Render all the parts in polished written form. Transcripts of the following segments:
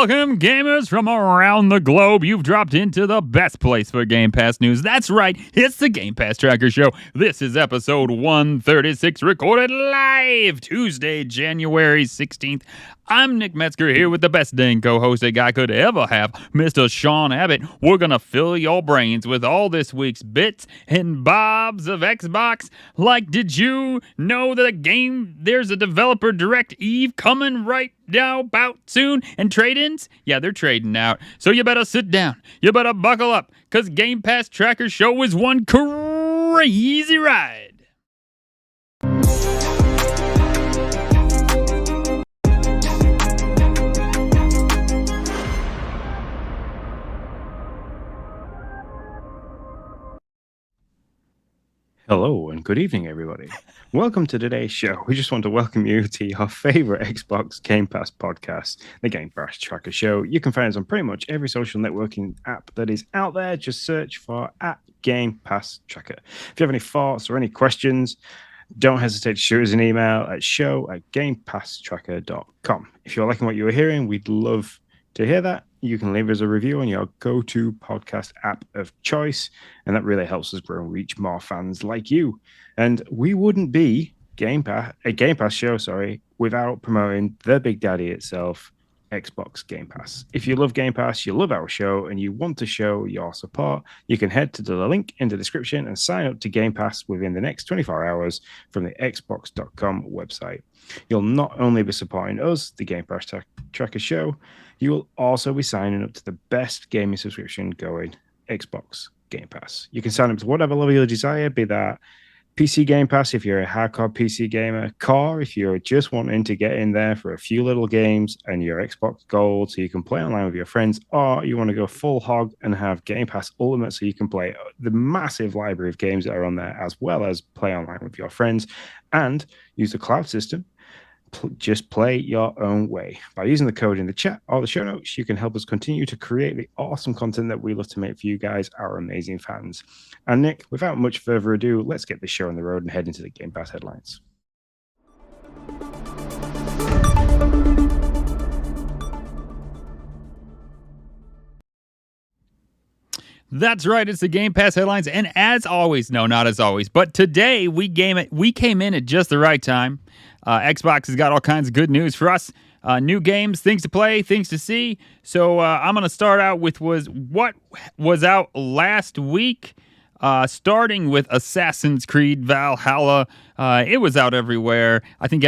Welcome, gamers from around the globe. You've dropped into the best place for Game Pass news. That's right, it's the Game Pass Tracker Show. This is episode 136, recorded live Tuesday, January 16th. I'm Nick Metzger here with the best dang co-host a guy could ever have, Mr. Sean Abbott. We're going to fill your brains with all this week's bits and bobs of Xbox. Like, did you know that there's a developer Direct Eve coming right now about soon? And trade-ins? Yeah, they're trading out. So you better sit down. You better buckle up, because Game Pass Tracker Show is one crazy ride. Hello and good evening, everybody. Welcome to today's show. We just want to welcome you to your favorite Xbox Game Pass podcast, the Game Pass Tracker Show. You can find us on pretty much every social networking app that is out there. Just search for @Game Pass Tracker. If you have any thoughts or any questions, don't hesitate to shoot us an email at show@gamepasstracker.com. If you're liking what you were hearing, we'd love to hear that. You can leave us a review on your go-to podcast app of choice, and that really helps us grow and reach more fans like you. And we wouldn't be a Game Pass show, without promoting the Big Daddy itself, Xbox Game Pass. If you love Game Pass, you love our show, and you want to show your support, you can head to the link in the description and sign up to Game Pass within the next 24 hours from the Xbox.com website. You'll not only be supporting us, the Game Pass Tracker Show, you will also be signing up to the best gaming subscription going, Xbox Game Pass. You can sign up to whatever level you desire, be that PC Game Pass if you're a hardcore PC gamer, Core if you're just wanting to get in there for a few little games and your Xbox Gold so you can play online with your friends, or you want to go full hog and have Game Pass Ultimate so you can play the massive library of games that are on there, as well as play online with your friends and use the cloud system. Just play your own way. By using the code in the chat or the show notes, you can help us continue to create the awesome content that we love to make for you guys, our amazing fans. And Nick, without much further ado, let's get this show on the road and head into the Game Pass headlines. That's right, it's the Game Pass headlines, and as always, no, not as always, but today we came in at just the right time. Xbox has got all kinds of good news for us. New games, things to play, things to see. So I'm going to start out with what was out last week, starting with Assassin's Creed Valhalla. It was out everywhere. I think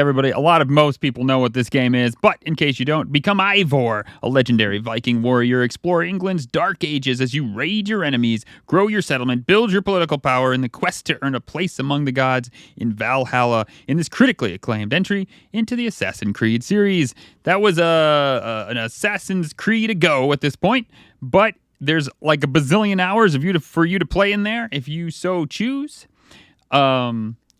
most people know what this game is, but in case you don't, become Eivor, a legendary Viking warrior. Explore England's dark ages as you raid your enemies, grow your settlement, build your political power in the quest to earn a place among the gods in Valhalla in this critically acclaimed entry into the Assassin's Creed series. That was an Assassin's Creed ago at this point, but there's like a bazillion hours for you to play in there if you so choose.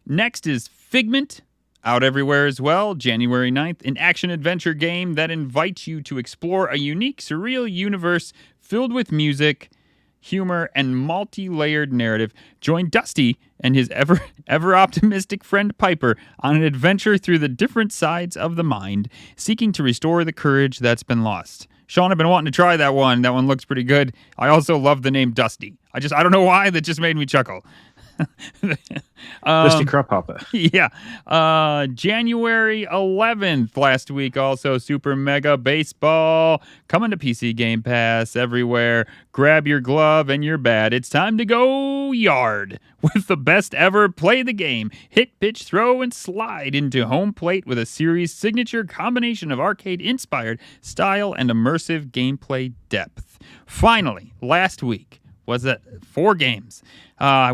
Next is Figment, out everywhere as well, January 9th, an action-adventure game that invites you to explore a unique, surreal universe filled with music, humor, and multi-layered narrative. Join Dusty and his ever-optimistic friend Piper on an adventure through the different sides of the mind, seeking to restore the courage that's been lost. Sean, I've been wanting to try that one. That one looks pretty good. I also love the name Dusty. I don't know why, that just made me chuckle. Dusty Crop Hopper. Yeah. January 11th, last week also, Super Mega Baseball, coming to PC Game Pass everywhere. Grab your glove and your bat. It's time to go yard with the best ever. Play the game. Hit, pitch, throw, and slide into home plate with a series signature combination of arcade-inspired style and immersive gameplay depth. Finally, last week, was that 4 games.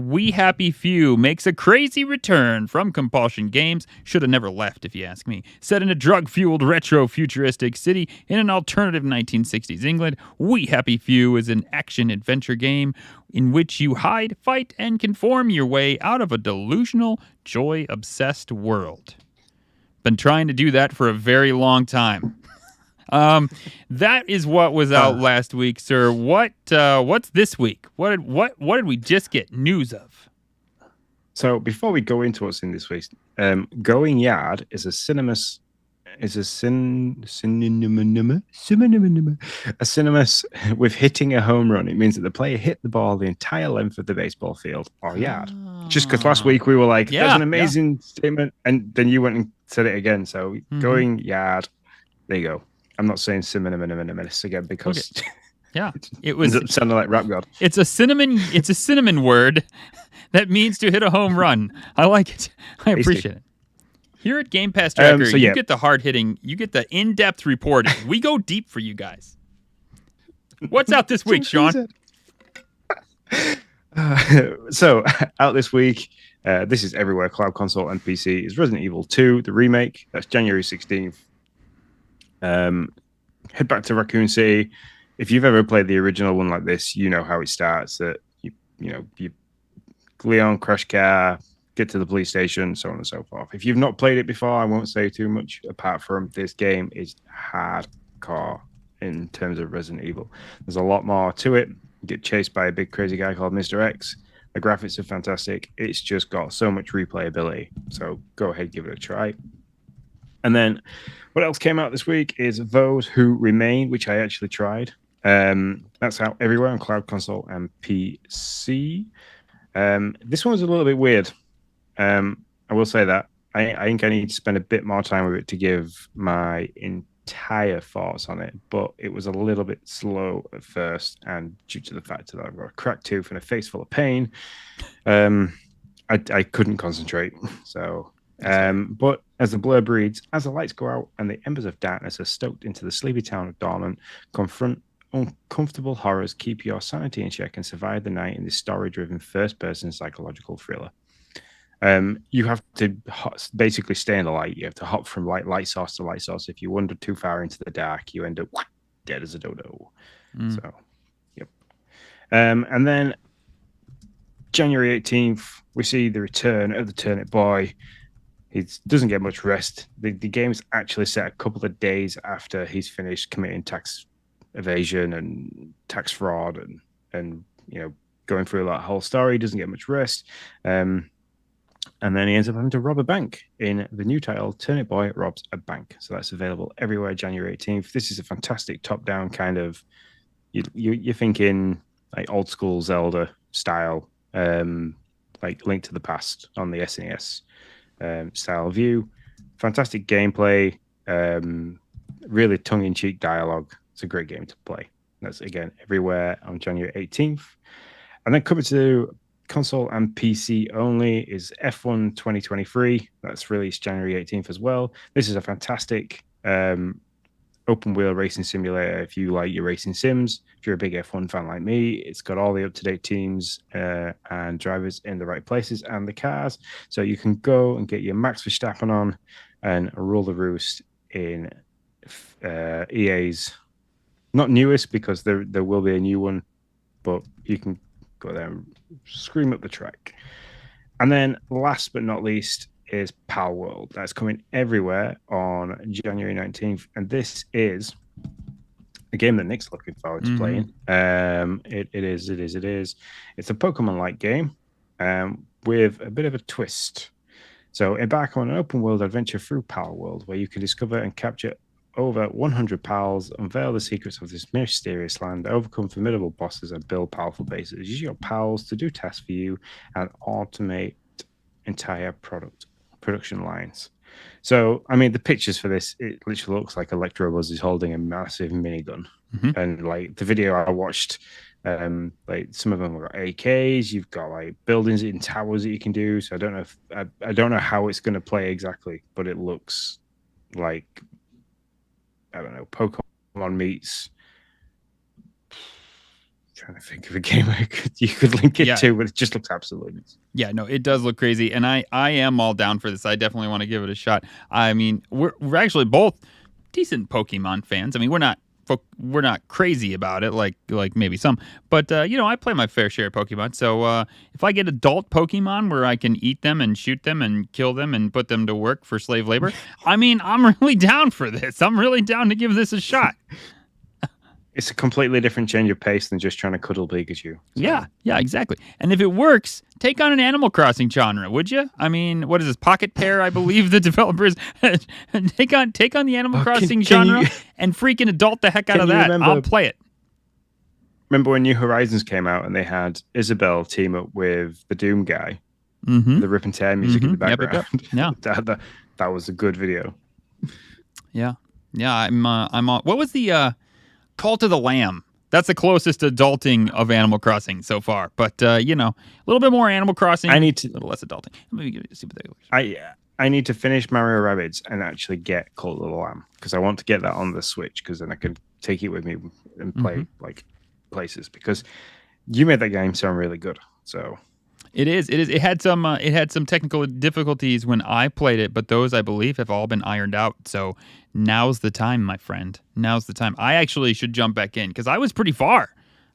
We Happy Few makes a crazy return from Compulsion Games. Should have never left, if you ask me. Set in a drug-fueled retro-futuristic city in an alternative 1960s England, We Happy Few is an action-adventure game in which you hide, fight, and conform your way out of a delusional, joy-obsessed world. Been trying to do that for a very long time. That is what was out last week, sir. What's this week? What did we just get news of? So before we go into what's in this week, Going Yard is a cinema is a synonymous with hitting a home run. It means that the player hit the ball the entire length of the baseball field or yard. Just because last week we were like, that's an amazing statement, and then you went and said it again. So going yard, there you go. I'm not saying synonymous again because it was sounding like Rap God. It's a cinnamon word that means to hit a home run. I like it. I appreciate it. Here at Game Pass Tracker, you get the hard-hitting, you get the in-depth reporting. We go deep for you guys. What's out this week, Sean? So, out this week, this is everywhere, cloud, console, and PC, is Resident Evil 2, the remake. That's January 16th. Head back to Raccoon City. If you've ever played the original one like this, you know how it starts. That you Leon crash car, get to the police station, so on and so forth. If you've not played it before, I won't say too much apart from this game is hardcore in terms of Resident Evil. There's a lot more to it. You get chased by a big crazy guy called Mr. X. The graphics are fantastic. It's just got so much replayability. So go ahead, give it a try. And then what else came out this week is Those Who Remain, which I actually tried. That's out everywhere on cloud, console, and PC. This one was a little bit weird. I will say that. I think I need to spend a bit more time with it to give my entire thoughts on it, but it was a little bit slow at first, and due to the fact that I've got a cracked tooth and a face full of pain, I couldn't concentrate. So, but as the blur breeds, as the lights go out and the embers of darkness are stoked into the sleepy town of Dormant, confront uncomfortable horrors, keep your sanity in check, and survive the night in this story-driven first-person psychological thriller. You have to basically stay in the light. You have to hop from light source to light source. If you wander too far into the dark, you end up dead as a dodo. So, yep. And then January 18th, we see the return of the Turnip Boy. He doesn't get much rest. The game's actually set a couple of days after he's finished committing tax evasion and tax fraud and going through that whole story. He doesn't get much rest. And then he ends up having to rob a bank in the new title, Turnip Boy Robs a Bank. So that's available everywhere January 18th. This is a fantastic top-down kind of, you're thinking like old school Zelda style, like Link to the Past on the SNES style view. Fantastic gameplay, really tongue-in-cheek dialogue. It's a great game to play. That's, again, everywhere on January 18th. And then coming to console and PC only is F1 2023. That's released January 18th as well. This is a fantastic open wheel racing simulator. If you like your racing sims, if you're a big F1 fan like me, it's got all the up-to-date teams and drivers in the right places and the cars. So you can go and get your Max Verstappen on and rule the roost in EA's, not newest, because there will be a new one, but you can go there and scream up the track. And then last but not least is Power World. That's coming everywhere on January 19th. And this is a game that Nick's looking forward to playing. It is. It's a Pokemon-like game with a bit of a twist. So embark on an open world adventure through Power World, where you can discover and capture over 100 pals, unveil the secrets of this mysterious land, overcome formidable bosses, and build powerful bases. Use your pals to do tasks for you and automate entire production lines. So, I mean, the pictures for this, it literally looks like Electrobuzz is holding a massive minigun. And like the video I watched, like some of them have got AKs, you've got like buildings in towers that you can do. So I don't know if I don't know how it's going to play exactly, but it looks like, I don't know, Pokemon meets. Trying to think of a game you could link it to, but it just looks absolutely. Yeah, no, it does look crazy, and I am all down for this. I definitely want to give it a shot. I mean, we're actually both decent Pokemon fans. I mean, we're not crazy about it like maybe some, but I play my fair share of Pokemon. So if I get adult Pokemon where I can eat them and shoot them and kill them and put them to work for slave labor, I mean, I'm really down for this. I'm really down to give this a shot. It's a completely different change of pace than just trying to cuddle Pikachu. So. Yeah, exactly. And if it works, take on an Animal Crossing genre, would you? I mean, what is this, Pocket Pair? I believe the developers take on the Animal Crossing genre and freaking adult the heck out of that. I'll play it. Remember when New Horizons came out and they had Isabelle team up with the Doom guy, the Rip and Tear music in the background? Yeah, that was a good video. Yeah. I'm on. What was the Cult of the Lamb? That's the closest adulting of Animal Crossing so far. But a little bit more Animal Crossing. A little less adulting. Let me see what they look. I need to finish Mario Rabbids and actually get Cult of the Lamb because I want to get that on the Switch because then I can take it with me and play places because you made that game sound really good. So it is. It had some technical difficulties when I played it, but those I believe have all been ironed out. So now's the time, my friend. Now's the time. I actually should jump back in because I was pretty far.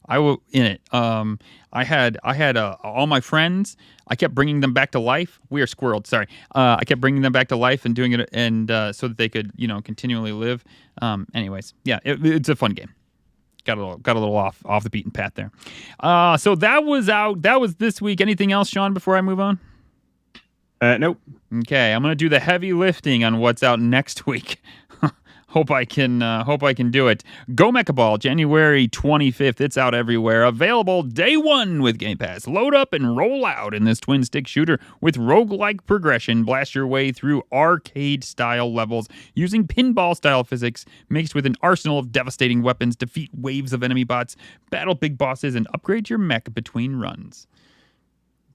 I was in it. I had all my friends. I kept bringing them back to life. We are squirreled. Sorry. I kept bringing them back to life and doing it, and so that they could continually live. Anyways, yeah, it's a fun game. Got a little off the beaten path there. So that was out. That was this week. Anything else, Sean? Before I move on. Nope. Okay, I'm gonna do the heavy lifting on what's out next week. Hope I can do it. Go Mecha Ball, January 25th. It's out everywhere. Available day one with Game Pass. Load up and roll out in this twin-stick shooter with roguelike progression. Blast your way through arcade-style levels using pinball-style physics mixed with an arsenal of devastating weapons. Defeat waves of enemy bots, battle big bosses, and upgrade your mech between runs.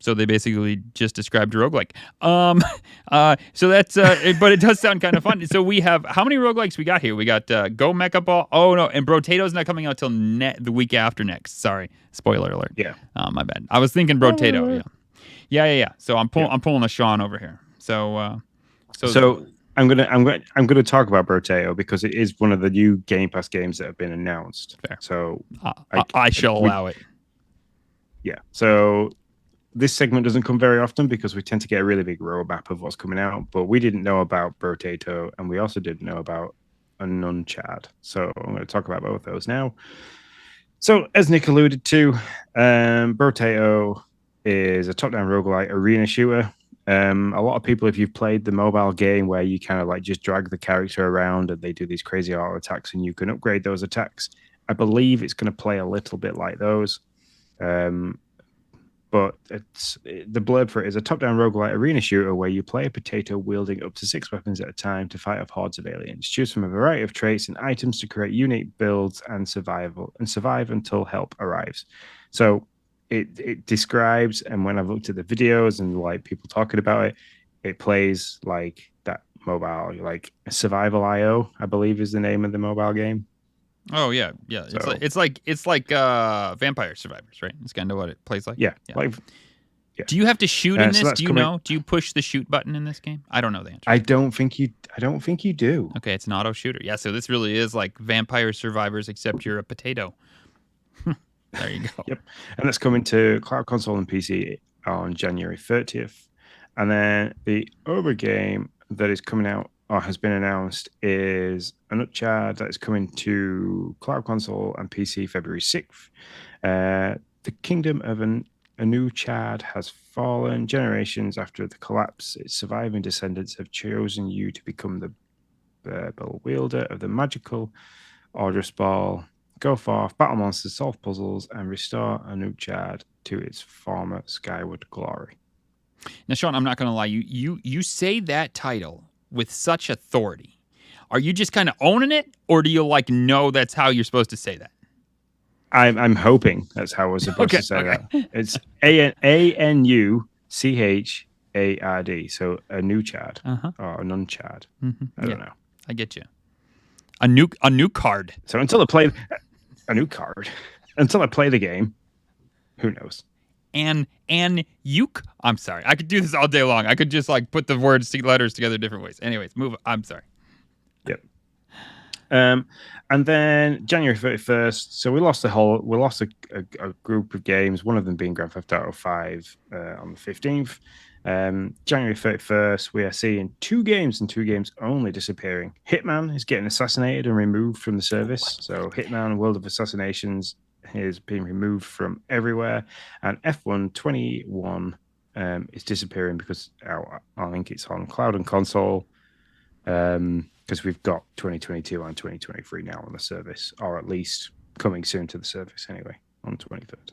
So they basically just described a roguelike. So that's, but it does sound kind of fun. So we have, how many roguelikes we got here? We got Go Mecha Ball. Oh, no. And Brotato's not coming out till the week after next. Sorry. Spoiler alert. Yeah. My bad. I was thinking Brotato. Yeah. So I'm pulling a Sean over here. So I'm gonna talk about Brotato because it is one of the new Game Pass games that have been announced. Fair. So I shall allow it. Yeah. So this segment doesn't come very often because we tend to get a really big roadmap of what's coming out, but we didn't know about Brotato and we also didn't know about Ununchad. So I'm going to talk about both those now. So as Nick alluded to, Brotato is a top-down roguelite arena shooter. A lot of people, if you've played the mobile game where you kind of like just drag the character around and they do these crazy auto attacks and you can upgrade those attacks, I believe it's going to play a little bit like those. But the blurb for it is a top-down roguelite arena shooter where you play a potato wielding up to 6 weapons at a time to fight off hordes of aliens. Choose from a variety of traits and items to create unique builds and survive until help arrives. So it describes, and when I've looked at the videos and like people talking about it, it plays like that mobile, like Survival IO, I believe is the name of the mobile game. Oh yeah. So, it's like Vampire Survivors, right? It's kind of what it plays like. Yeah. Do you have to shoot in this? Do you know? Do you push the shoot button in this game? I don't know the answer. I don't think you do. Okay, it's an auto shooter. Yeah, so this really is like Vampire Survivors, except you're a potato. There you go. Yep, and that's coming to Cloud Console and PC on January 30th, and then the other game that is coming out or has been announced is Ununchad that is coming to Cloud Console and PC February 6th. The kingdom of Ununchad has fallen. Generations after the collapse, its surviving descendants have chosen you to become the wielder of the magical Ordrus Ball. Go forth, battle monsters, solve puzzles, and restore Ununchad to its former skyward glory. Now, Sean, I'm not going to lie. You say that title with such authority. Are you just kind of owning it, or do you know that's how you're supposed to say that? I'm hoping that's how we're supposed to say that. It's Anuchard, so Ununchad or Ununchad. I don't know. I get you. A new card. So until I play a new card, until I play the game, who knows? And Uke. I'm sorry. I could do this all day long. I could just put the letters together different ways. Anyways, move. I'm sorry. Yep. And then January 31st. So we lost a group of games. One of them being Grand Theft Auto 5 on the 15th. January 31st, we are seeing 2 games and 2 games only disappearing. Hitman is getting assassinated and removed from the service. So Hitman World of Assassinations is being removed from everywhere. And F1 21 is disappearing because I think it's on cloud and console. Because we've got 2022 and 2023 now on the service, or at least coming soon to the service anyway, on 23rd.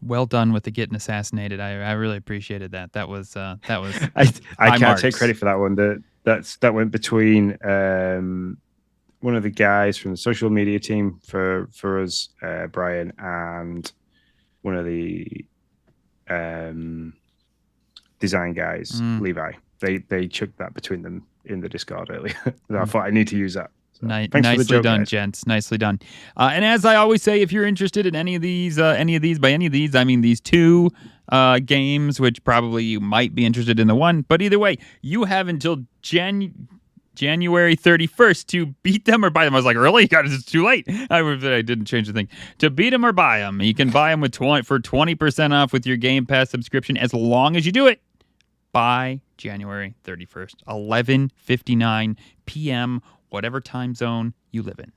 Well done with the getting assassinated. I really appreciated that. That was I can't marks. take credit for that one. That went between one of the guys from the social media team for us, Brian, and one of the design guys, Levi. They chucked that between them in the Discord earlier. I thought I need to use that. So, nicely done, guys. Gents. Nicely done. And as I always say, if you're interested in any of these, by any of these, I mean these 2 games, which probably you might be interested in the one. But either way, you have until January 31st to beat them or buy them. I was like, really? God, it's too late. I didn't change the thing. To beat them or buy them, you can buy them for 20% off with your Game Pass subscription as long as you do it by January 31st, 11:59 p.m., whatever time zone you live in.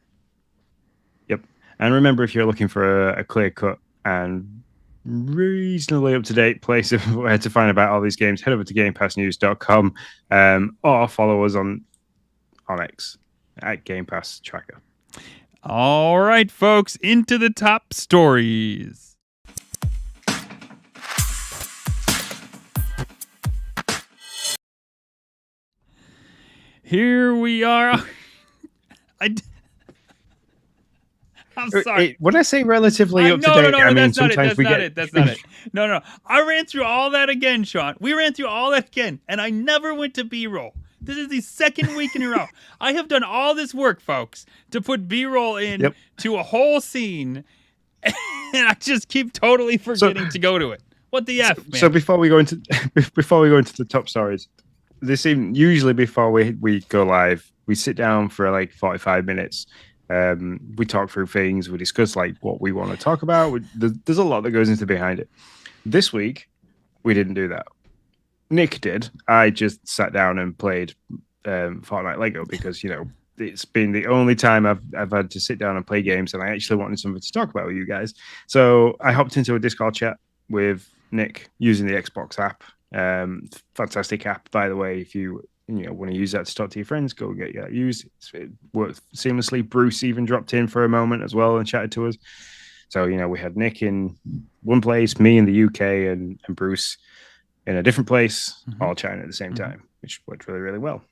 Yep. And remember, if you're looking for a clear-cut and reasonably up-to-date place of where to find about all these games, head over to GamePassNews.com or follow us on X at Game Pass Tracker. All right, folks, into the top stories. Here we are. I'm sorry. When I say relatively up to date, I mean sometimes we get. That's not it. No. I ran through all that again, Sean. We ran through all that again, and I never went to B-roll. This is the second week in a row. I have done all this work, folks, to put B-roll in to a whole scene, and I just keep totally forgetting to go to it. What the F, man? So before we go into the top stories, usually before we go live, we sit down for like 45 minutes. We talk through things. We discuss like what we want to talk about. There's a lot that goes into behind it. This week, we didn't do that. Nick did. I just sat down and played Fortnite Lego because it's been the only time I've had to sit down and play games, and I actually wanted something to talk about with you guys. So I hopped into a Discord chat with Nick using the Xbox app. Fantastic app, by the way. If you want to use that to talk to your friends, go get that used. It worked seamlessly. Bruce even dropped in for a moment as well and chatted to us. So we had Nick in one place, me in the UK, and Bruce in a different place, all chatting at the same time, which worked really, really well.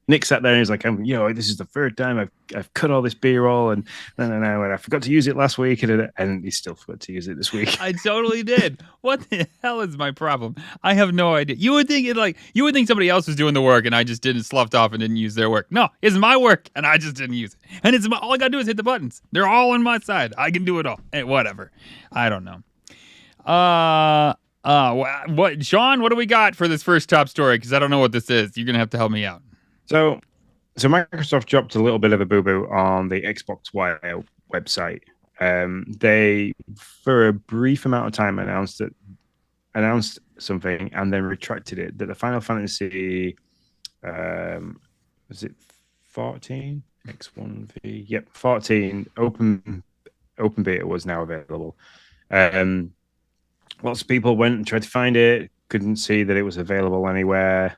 Nick sat there and he's like, this is the third time I've cut all this B-roll and and I forgot to use it last week and he still forgot to use it this week. I totally did. What the hell is my problem? I have no idea. You would think somebody else was doing the work and I just sloughed off and didn't use their work. No, it's my work and I just didn't use it. And all I gotta do is hit the buttons. They're all on my side. I can do it all. Hey, whatever. I don't know. What, Sean? What do we got for this first top story? Because I don't know what this is. You're gonna have to help me out. So Microsoft dropped a little bit of a boo-boo on the Xbox One website. They, for a brief amount of time, announced something and then retracted it. That the Final Fantasy, was it 14 X1V? Yep, 14 open beta was now available. Lots of people went and tried to find it, couldn't see that it was available anywhere.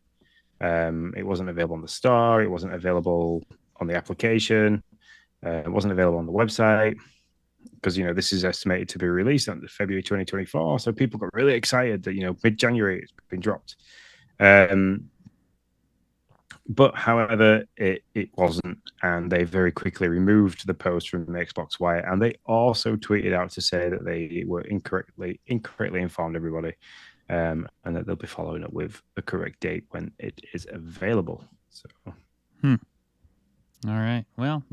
It wasn't available on the store. It wasn't available on the application. It wasn't available on the website because, this is estimated to be released on February 2024. So people got really excited that, mid-January it's been dropped. But however, it wasn't, and they very quickly removed the post from the Xbox Wire, and they also tweeted out to say that they were incorrectly informed everybody, and that they'll be following up with a correct date when it is available. So, All right. Well,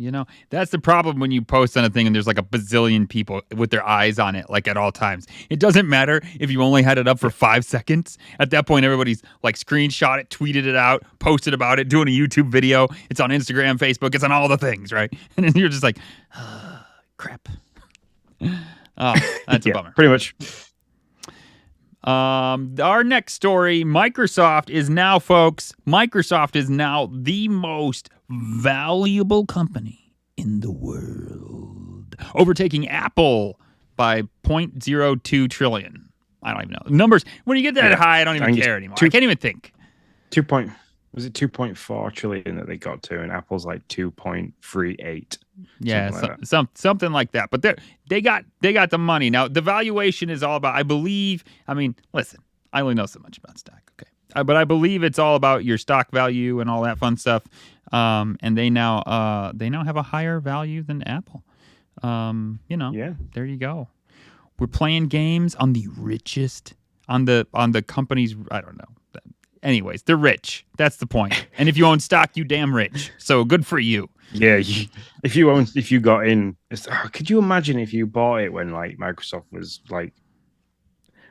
that's the problem when you post on a thing and there's like a bazillion people with their eyes on it, like at all times. It doesn't matter if you only had it up for 5 seconds. At that point, everybody's like screenshot it, tweeted it out, posted about it, doing a YouTube video. It's on Instagram, Facebook. It's on all the things, right? And then you're just like, crap. Oh, that's a bummer. Pretty much. Our next story, Microsoft is now the most valuable company in the world, overtaking Apple by 0.02 trillion. I don't even know. Numbers, when you get that high, I don't even care anymore. I can't even think. 2.4 trillion that they got to, and Apple's like 2.38. Yeah, something like that. But they got the money. Now, the valuation is all about, I mean, listen, I only know so much about stock, okay? But I believe it's all about your stock value and all that fun stuff. And they now have a higher value than Apple. There you go. We're playing games on the richest, on the company's, I don't know. Anyways, they're rich. That's the point. And if you own stock, you damn rich. So good for you. Yeah, if you got in, could you imagine if you bought it when like Microsoft was like,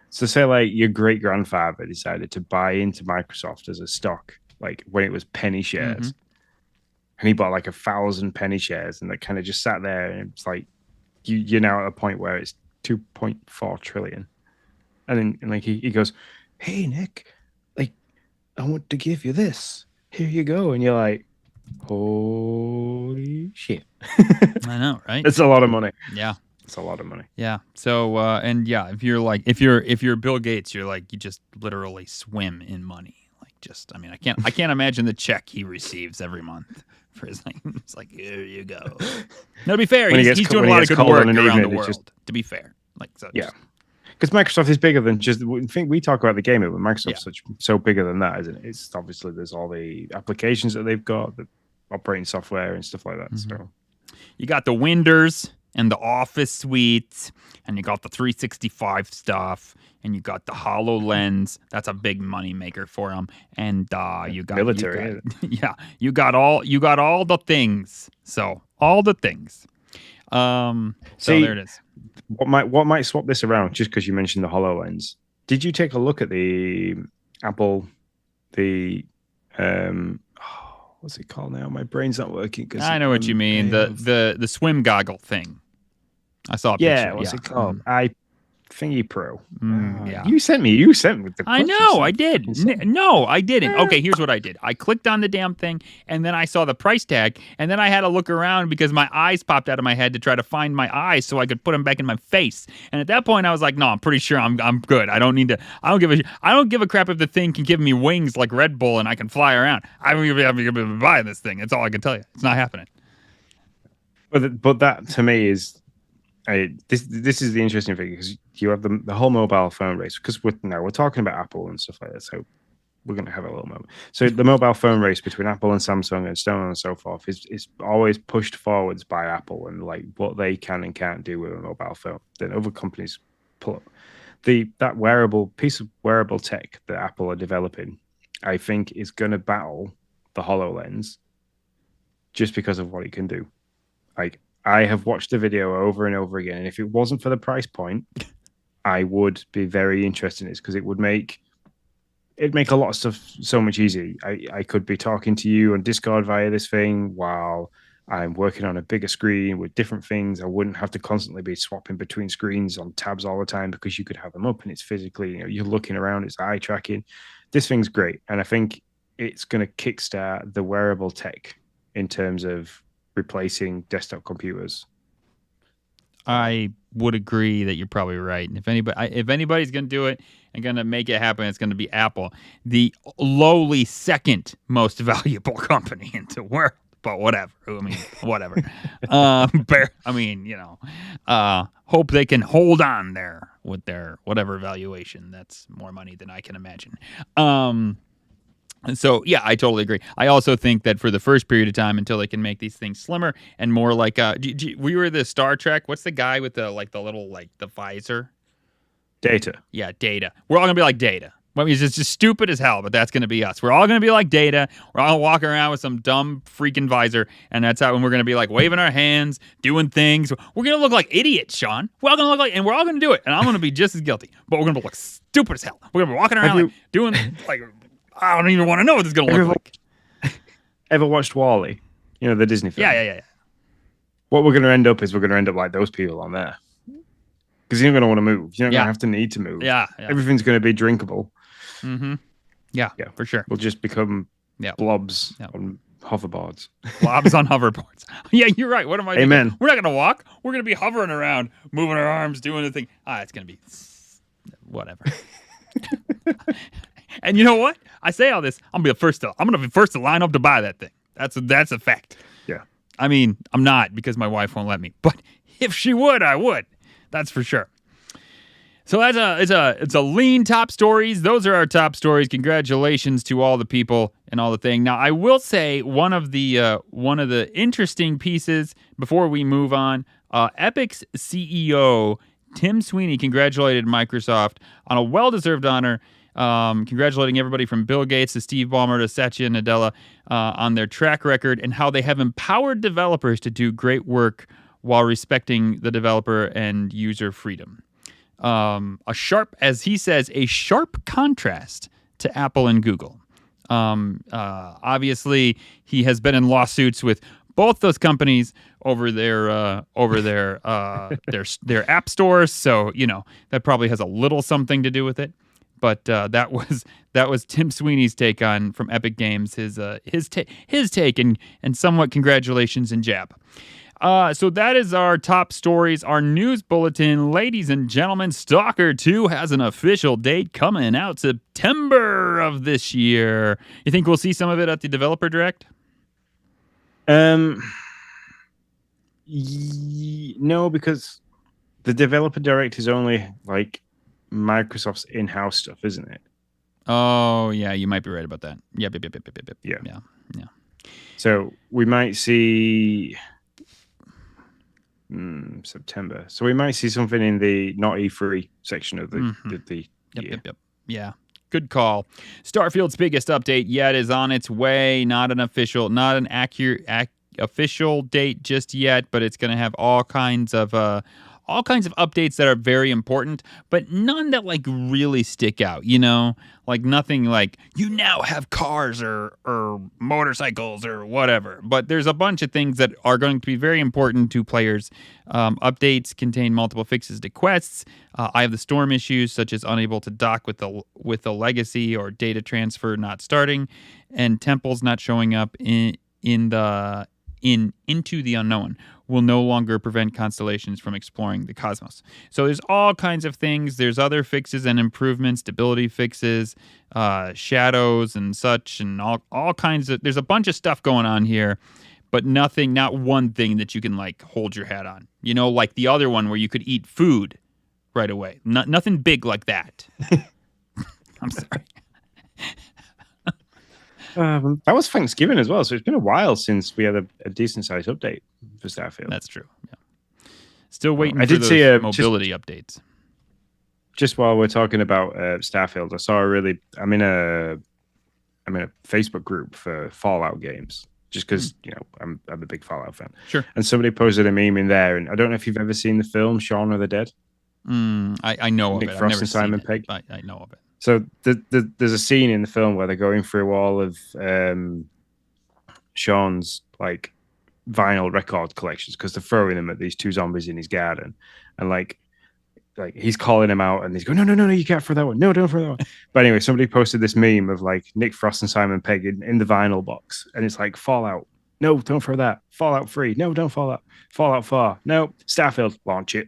so say like your great grandfather decided to buy into Microsoft as a stock, like when it was penny shares, and he bought like 1,000 penny shares, and they kind of just sat there, and it's like you're now at a point where it's 2.4 trillion, and then like he goes, "Hey Nick, like I want to give you this. Here you go," and you're like, holy shit. I know, right? It's a lot of money. Yeah. It's a lot of money. Yeah. So if you're Bill Gates, you're like, you just literally swim in money. Like I can't imagine the check he receives every month for his like it's like, here you go. Now to be fair, he's doing a lot of good work around the world. To be fair. Like so yeah. Because Microsoft is bigger than just. I think we talk about the gaming, but Microsoft's so bigger than that, isn't it? It's obviously there's all the applications that they've got, the operating software and stuff like that. So you got the Windows and the Office suites, and you got the 365 stuff, and you got the HoloLens. That's a big money maker for them. And you got military. You got all the things. So all the things. So there it is. What might swap this around, just because you mentioned the HoloLens? Did you take a look at the Apple, what's it called now? My brain's not working. I know what you mean. The swim goggle thing. I saw a picture. Yeah, what's it called? Thingy Pro. Yeah. You sent me the I know, I did. No, I didn't. Okay, here's what I did. I clicked on the damn thing, and then I saw the price tag, and then I had to look around because my eyes popped out of my head to try to find my eyes so I could put them back in my face. And at that point, I was like, no, I'm pretty sure I'm good. I don't give a crap if the thing can give me wings like Red Bull and I can fly around. I don't even have to buy this thing. That's all I can tell you. It's not happening. But that to me is. This is the interesting thing, because you have the whole mobile phone race, because we're talking about Apple and stuff like that, so we're going to have a little moment. So the mobile phone race between Apple and Samsung and so on and so forth is always pushed forwards by Apple and like what they can and can't do with a mobile phone. Then other companies pull up that piece of wearable tech that Apple are developing. I think is going to battle the HoloLens just because of what it can do. Like, I have watched the video over and over again, and if it wasn't for the price point, I would be very interested in this, because it'd make a lot of stuff so much easier. I could be talking to you on Discord via this thing while I'm working on a bigger screen with different things. I wouldn't have to constantly be swapping between screens on tabs all the time, because you could have them up and it's physically, you're looking around, it's eye tracking. This thing's great, and I think it's going to kickstart the wearable tech in terms of replacing desktop computers. I would agree that you're probably right. And if anybody's going to do it and going to make it happen, it's going to be Apple, the lowly second most valuable company in the world. But whatever. I mean, whatever. Hope they can hold on there with their whatever valuation. That's more money than I can imagine. So, yeah, I totally agree. I also think that for the first period of time, until they can make these things slimmer and more like, we were the Star Trek. What's the guy with the little the visor? Data. Yeah, Data. We're all going to be like Data. I mean, it's just stupid as hell, but that's going to be us. We're all going to be like Data. We're all walking around with some dumb freaking visor, and that's how, and we're going to be like waving our hands, doing things. We're going to look like idiots, Sean. We're all going to look like, and we're all going to do it, and I'm going to be just as guilty, but we're going to look stupid as hell. We're going to be walking around doing I don't even want to know what this is going to look like. Ever watched WALL-E? The Disney film? Yeah. What we're going to end up like those people on there. because you're not going to want to move. You're not going Yeah. to have to need to move. Yeah. Everything's going to be drinkable. Mm-hmm. Yeah, for sure. We'll just become blobs on hoverboards. Blobs on hoverboards. Yeah, you're right. What am I doing? Amen. We're not going to walk. We're going to be hovering around, moving our arms, doing the thing. It's going to be whatever. And you know what? I say all this. I'm going to be first to line up to buy that thing. That's a fact. Yeah. I mean, I'm not because my wife won't let me. But if she would, I would. That's for sure. So it's a lean top stories. Those are our top stories. Congratulations to all the people and all the thing. Now I will say one of the interesting pieces before we move on. Epic's CEO Tim Sweeney congratulated Microsoft on a well-deserved honor. Congratulating everybody from Bill Gates to Steve Ballmer to Satya Nadella on their track record and how they have empowered developers to do great work while respecting the developer and user freedom. As he says, a sharp contrast to Apple and Google. Obviously, he has been in lawsuits with both those companies over their app stores. So that probably has a little something to do with it. But that was Tim Sweeney's take on from Epic Games, his take and somewhat congratulations and jab. So that is our top stories, our news bulletin. Ladies and gentlemen, Stalker 2 has an official date coming out September of this year. You think we'll see some of it at the developer direct? No, because the developer direct is only like Microsoft's in-house stuff, isn't it? Oh, yeah, you might be right about that. Yep. Yeah. So we might see September. So we might see something in the not E3 section of the year. Yep. Yeah. Good call. Starfield's biggest update yet is on its way. Not an accurate official date just yet, but it's going to have all kinds of updates that are very important, but none that like really stick out, like nothing like you now have cars or motorcycles or whatever. But there's a bunch of things that are going to be very important to players. Updates contain multiple fixes to quests. Eye of the Storm issues such as unable to dock with the legacy or data transfer not starting, and temples not showing up into the unknown will no longer prevent constellations from exploring the cosmos. So there's all kinds of things. There's other fixes and improvements, stability fixes, shadows and such, and all kinds of. There's a bunch of stuff going on here, but not one thing that you can like hold your hat on. Like the other one where you could eat food right away. Nothing big like that. I'm sorry. That was Thanksgiving as well, so it's been a while since we had a decent sized update for Starfield. That's true. Yeah. Still waiting for those mobility updates. Just while we're talking about Starfield, I'm in a Facebook group for Fallout games, just because I'm a big Fallout fan. Sure. And somebody posted a meme in there, and I don't know if you've ever seen the film Shaun of the Dead. I know of it. Nick Frost and Simon Pegg. I know of it. So there's a scene in the film where they're going through all of Sean's like vinyl record collections because they're throwing them at these two zombies in his garden, and like he's calling him out, and he's going, no, you can't throw that one. No, don't throw that one. But anyway, somebody posted this meme of like Nick Frost and Simon Pegg in the vinyl box, and it's like Fallout. No, don't throw that. Fallout 3. No, don't Fallout. Fallout 4. No, Starfield. Launch it.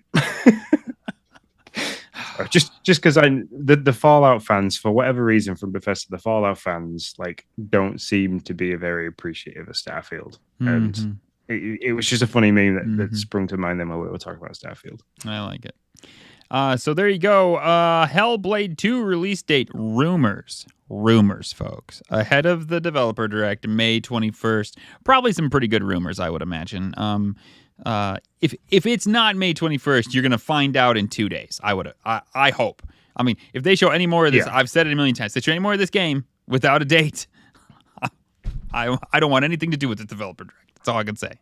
Just because the Fallout fans, for whatever reason, from Bethesda, the Fallout fans like don't seem to be very appreciative of Starfield, and it was just a funny meme that sprung to mind then while we were talking about Starfield. I like it. So there you go. Hellblade 2 release date rumors, folks. Ahead of the developer direct, May 21st. Probably some pretty good rumors, I would imagine. If it's not May 21st, you're gonna find out in 2 days. I hope. I mean, if they show any more of this, I've said it a million times. If they show any more of this game without a date, I don't want anything to do with the developer direct. That's all I can say.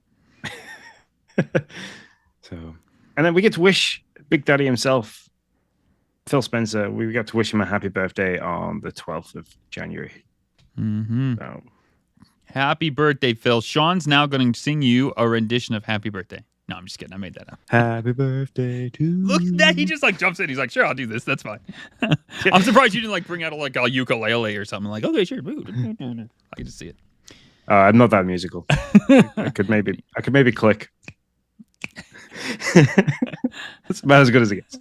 So, and then we get to wish Big Daddy himself, Phil Spencer. We got to wish him a happy birthday on the 12th of January. So, happy birthday, Phil. Sean's now going to sing you a rendition of Happy Birthday. No, I'm just kidding. I made that up. Happy birthday to Look at that. He just like jumps in. He's like, sure, I'll do this. That's fine. I'm surprised you didn't like bring out a ukulele or something. Like, okay, sure. I can just see it. I'm not that musical. I could maybe click. That's about as good as it gets.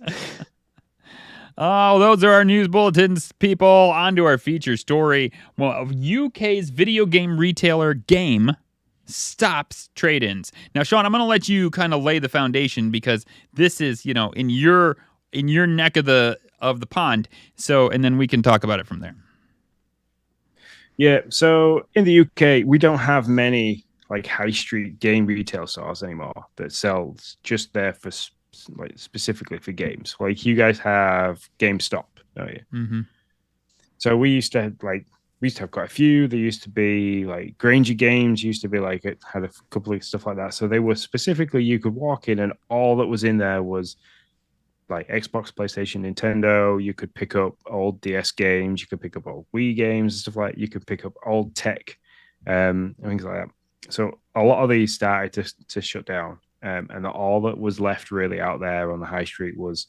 Oh, those are our news bulletins, people. On to our feature story. Well, UK's video game retailer Game stops trade-ins. Now, Sean, I'm going to let you kind of lay the foundation because this is, in your neck of the pond. So, and then we can talk about it from there. Yeah. So in the UK, we don't have many like high street game retail stores anymore that sells just there for like specifically for games. Like you guys have GameStop, don't you? Mm-hmm. So we used to have quite a few. There used to be like Granger Games used to be like it had a couple of stuff like that. So they were specifically you could walk in and all that was in there was like Xbox, PlayStation, Nintendo. You could pick up old DS games. You could pick up old Wii games and stuff like that. You could pick up old tech, and things like that. So a lot of these started to shut down, and all that was left really out there on the high street was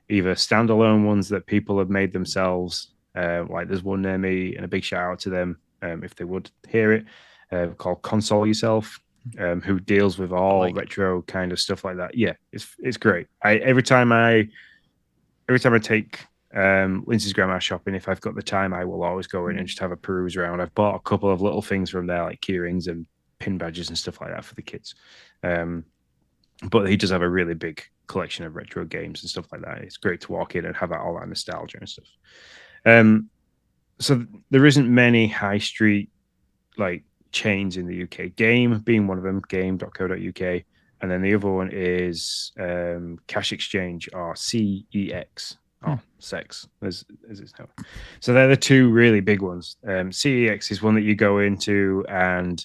either standalone ones that people have made themselves. Like there's one near me, and a big shout out to them if they would hear it, called Console Yourself. Who deals with all retro kind of stuff like that. Yeah, it's great. Every time I take Lindsay's grandma shopping, if I've got the time, I will always go in and just have a peruse around. I've bought a couple of little things from there, like key rings and pin badges and stuff like that for the kids. But he does have a really big collection of retro games and stuff like that. It's great to walk in and have all that nostalgia and stuff. So there isn't many high street like chains in the UK. Game being one of them, game.co.uk, and then the other one is Cash Exchange or CEX or Sex as it's known. So they're the two really big ones. CEX is one that you go into and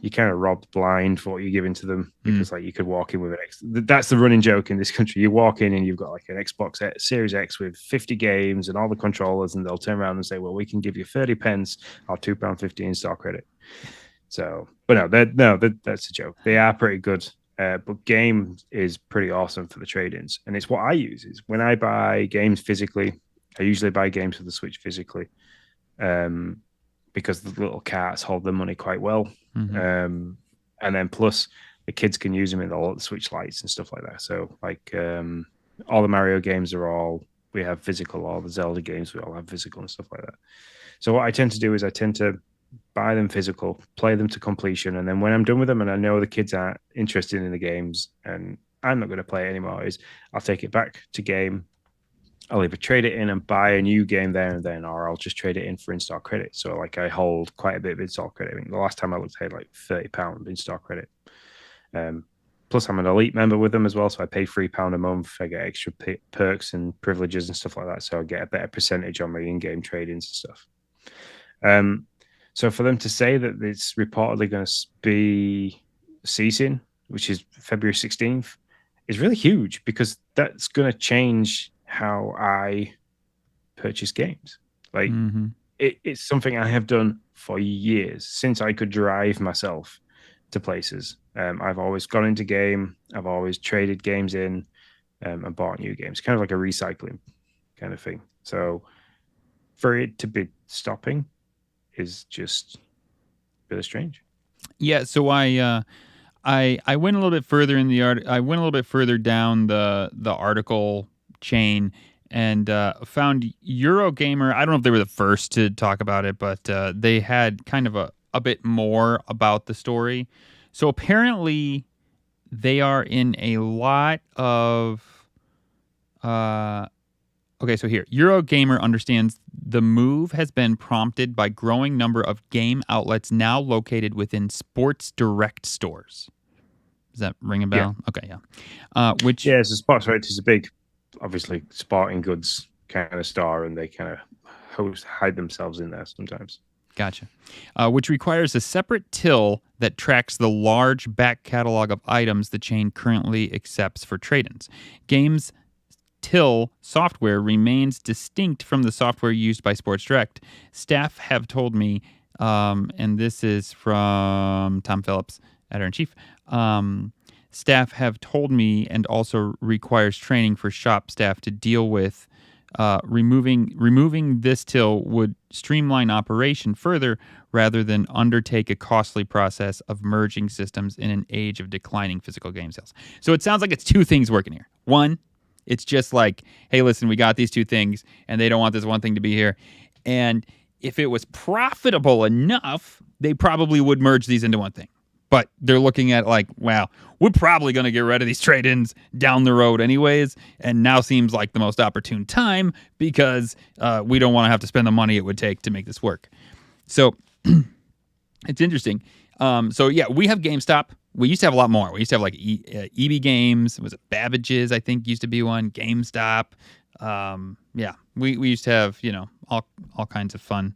you kind of robbed blind for what you're giving to them because like you could walk in with that's the running joke in this country. You walk in and you've got like an Xbox Series X with 50 games and all the controllers, and they'll turn around and say, well, we can give you 30 pence or £2.50 in store credit. So, but that's a joke. They are pretty good. But Game is pretty awesome for the trade-ins, and it's what I use. Is when I buy games physically, I usually buy games for the Switch physically. Because the little carts hold the money quite well. And then plus the kids can use them in all the Switch lights and stuff like that. So like all the Mario games we have physical, all the Zelda games, we all have physical and stuff like that. So what I tend to do is I tend to buy them physical, play them to completion. And then when I'm done with them and I know the kids aren't interested in the games and I'm not going to play it anymore, is I'll take it back to Game. I'll either trade it in and buy a new game there and then, or I'll just trade it in for in-store credit. So like I hold quite a bit of in-store credit. I think the last time I looked, I had like £30 in-store credit. Plus I'm an elite member with them as well. So I pay £3 a month. I get extra perks and privileges and stuff like that. So I get a better percentage on my in-game tradings and stuff. So for them to say that it's reportedly going to be ceasing, which is February 16th, is really huge because that's going to change how I purchase games. Like it's something I have done for years since I could drive myself to places. I've always gone into Game. I've always traded games in and bought new games, kind of like a recycling kind of thing. So for it to be stopping is just really strange. Yeah. So I went a little bit further in the art. I went a little bit further down the article chain and found Eurogamer. I don't know if they were the first to talk about it, but they had kind of a bit more about the story. So apparently they are in a lot of okay, so here, Eurogamer understands the move has been prompted by growing number of game outlets now located within Sports Direct stores. Does that ring a bell? Yeah. Okay, yeah. So Sports Direct is a big, obviously, sporting goods kind of store, and they kind of hide themselves in there sometimes. Gotcha. Which requires a separate till that tracks the large back catalog of items the chain currently accepts for trade-ins. Games till software remains distinct from the software used by Sports Direct. Staff have told me, and this is from Tom Phillips, editor-in-chief, staff have told me, and also requires training for shop staff to deal with. Removing this till would streamline operation further rather than undertake a costly process of merging systems in an age of declining physical game sales. So it sounds like it's two things working here. One, it's just like, hey, listen, we got these two things, and they don't want this one thing to be here. And if it was profitable enough, they probably would merge these into one thing. But they're looking at like, well, we're probably going to get rid of these trade-ins down the road anyways, and now seems like the most opportune time because we don't want to have to spend the money it would take to make this work. So it's interesting. So yeah, we have GameStop. We used to have a lot more. We used to have like EB Games. Was it Babbage's? I think used to be one. GameStop. Yeah, we used to have all kinds of fun,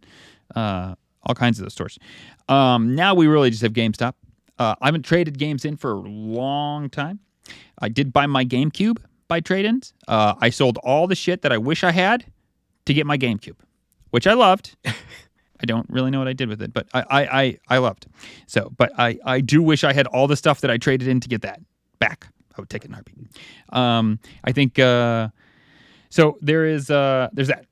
all kinds of those stores. Now we really just have GameStop. I haven't traded games in for a long time. I did buy my GameCube by trade-ins. I sold all the shit that I wish I had to get my GameCube, which I loved. I don't really know what I did with it, but I loved. So, but I do wish I had all the stuff that I traded in to get that back. I would take it in a heartbeat. I think so. There's that.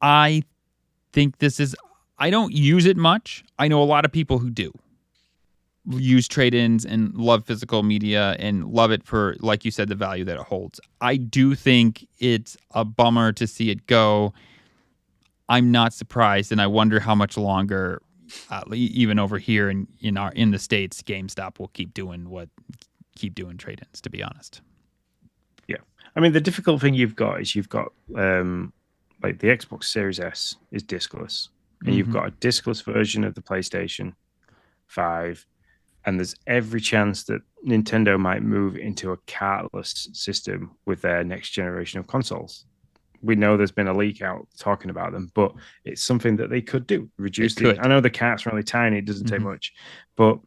I think this is. I don't use it much. I know a lot of people who do use trade-ins and love physical media and love it for, like you said, the value that it holds. I do think it's a bummer to see it go. I'm not surprised, and I wonder how much longer, even over here in the States, GameStop will keep doing trade-ins. To be honest, yeah. I mean, the difficult thing you've got is like the Xbox Series S is discless. And you've got a discless version of the PlayStation 5, and there's every chance that Nintendo might move into a cartless system with their next generation of consoles. We know there's been a leak out talking about them, but it's something that they could do. I know the cart's really tiny, it doesn't take much, but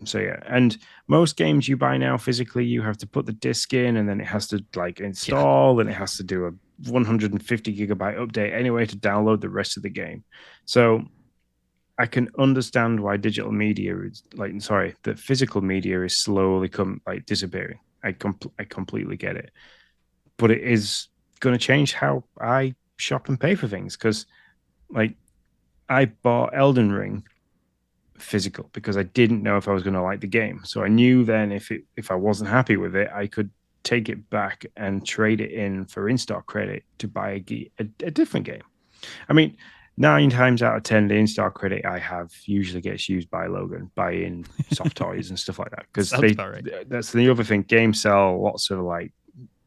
so yeah. And most games you buy now physically, you have to put the disc in, and then it has to like install, and it has to do a 150 gigabyte update anyway to download the rest of the game. So I can understand why digital media is that physical media is slowly disappearing. I completely get it, but it is going to change how I shop and pay for things, because like I bought Elden Ring physical because I didn't know if I was going to like the game. So I knew then if I wasn't happy with it, I could take it back and trade it in for in-stock credit to buy a different game. I mean, 9 times out of 10, the in-stock credit I have usually gets used by Logan, buying soft toys and stuff like that. Because that's the other thing. Games sell lots of like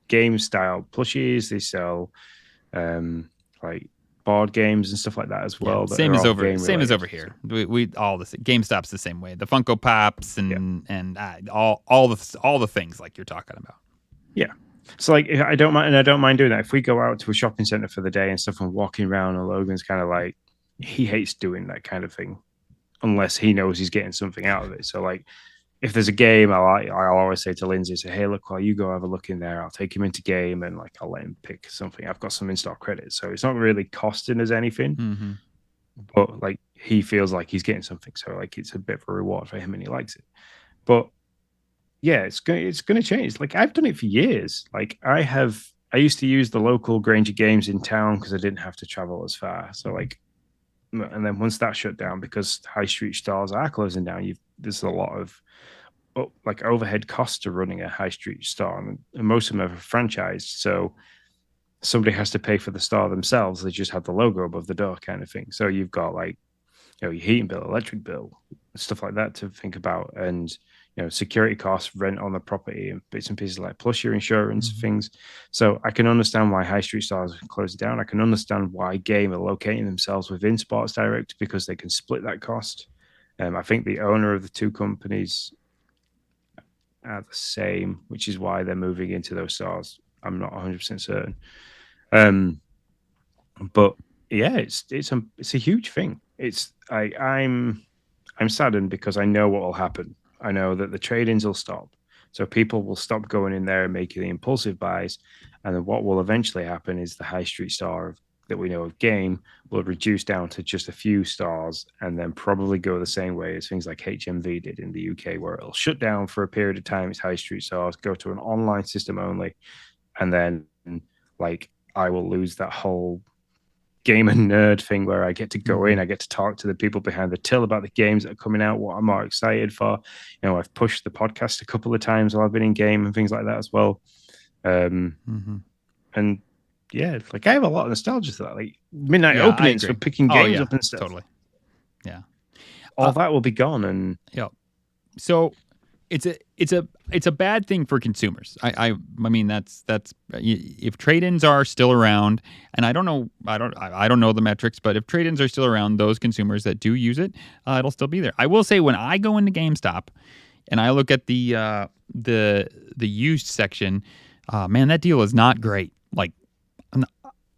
game-style plushies. They sell like board games and stuff like that as well. Yeah, same as over here. We all the GameStop's the same way. The Funko Pops and all the things like you're talking about. Yeah. So like I don't mind doing that. If we go out to a shopping center for the day and stuff and walking around, and Logan's kind of like, he hates doing that kind of thing unless he knows he's getting something out of it. So like if there's a game, I'll always say to Lindsay, hey, look, while you go have a look in there, I'll take him into game and like I'll let him pick something. I've got some in-stock credits, so it's not really costing us anything, but like he feels like he's getting something. So like it's a bit of a reward for him and he likes it. But yeah, it's going to change. Like I've done it for years. Like I used to use the local Granger Games in town because I didn't have to travel as far. So like, and then once that shut down because high street stores are closing down, there's a lot of like overhead costs to running a high street store, and most of them are franchised. So somebody has to pay for the store themselves. They just have the logo above the door kind of thing. So you've got like, your heating bill, electric bill, stuff like that to think about, and security costs, rent on the property, and bits and pieces like plus your insurance things. So I can understand why high street stores close down. I can understand why Game are locating themselves within Sports Direct because they can split that cost. I think the owner of the two companies are the same, which is why they're moving into those stores. I'm not 100% certain. But yeah, it's a huge thing. I'm saddened because I know what will happen. I know that the trade-ins will stop. So people will stop going in there and making the impulsive buys. And then what will eventually happen is the high street store that we know of game will reduce down to just a few stars and then probably go the same way as things like HMV did in the UK, where it'll shut down for a period of time, its high street stars, go to an online system only, and then like I will lose that whole gamer nerd thing where I get to go in, I get to talk to the people behind the till about the games that are coming out, what I'm more excited for. I've pushed the podcast a couple of times while I've been in game and things like that as well. And yeah, like I have a lot of nostalgia for that, like midnight openings for picking games up and stuff. Totally. Yeah. All that will be gone, and so it's a bad thing for consumers. I mean that's if trade-ins are still around, and I don't know the metrics, but if trade-ins are still around, those consumers that do use it, it'll still be there. I will say when I go into GameStop and I look at the used section, man, that deal is not great. Like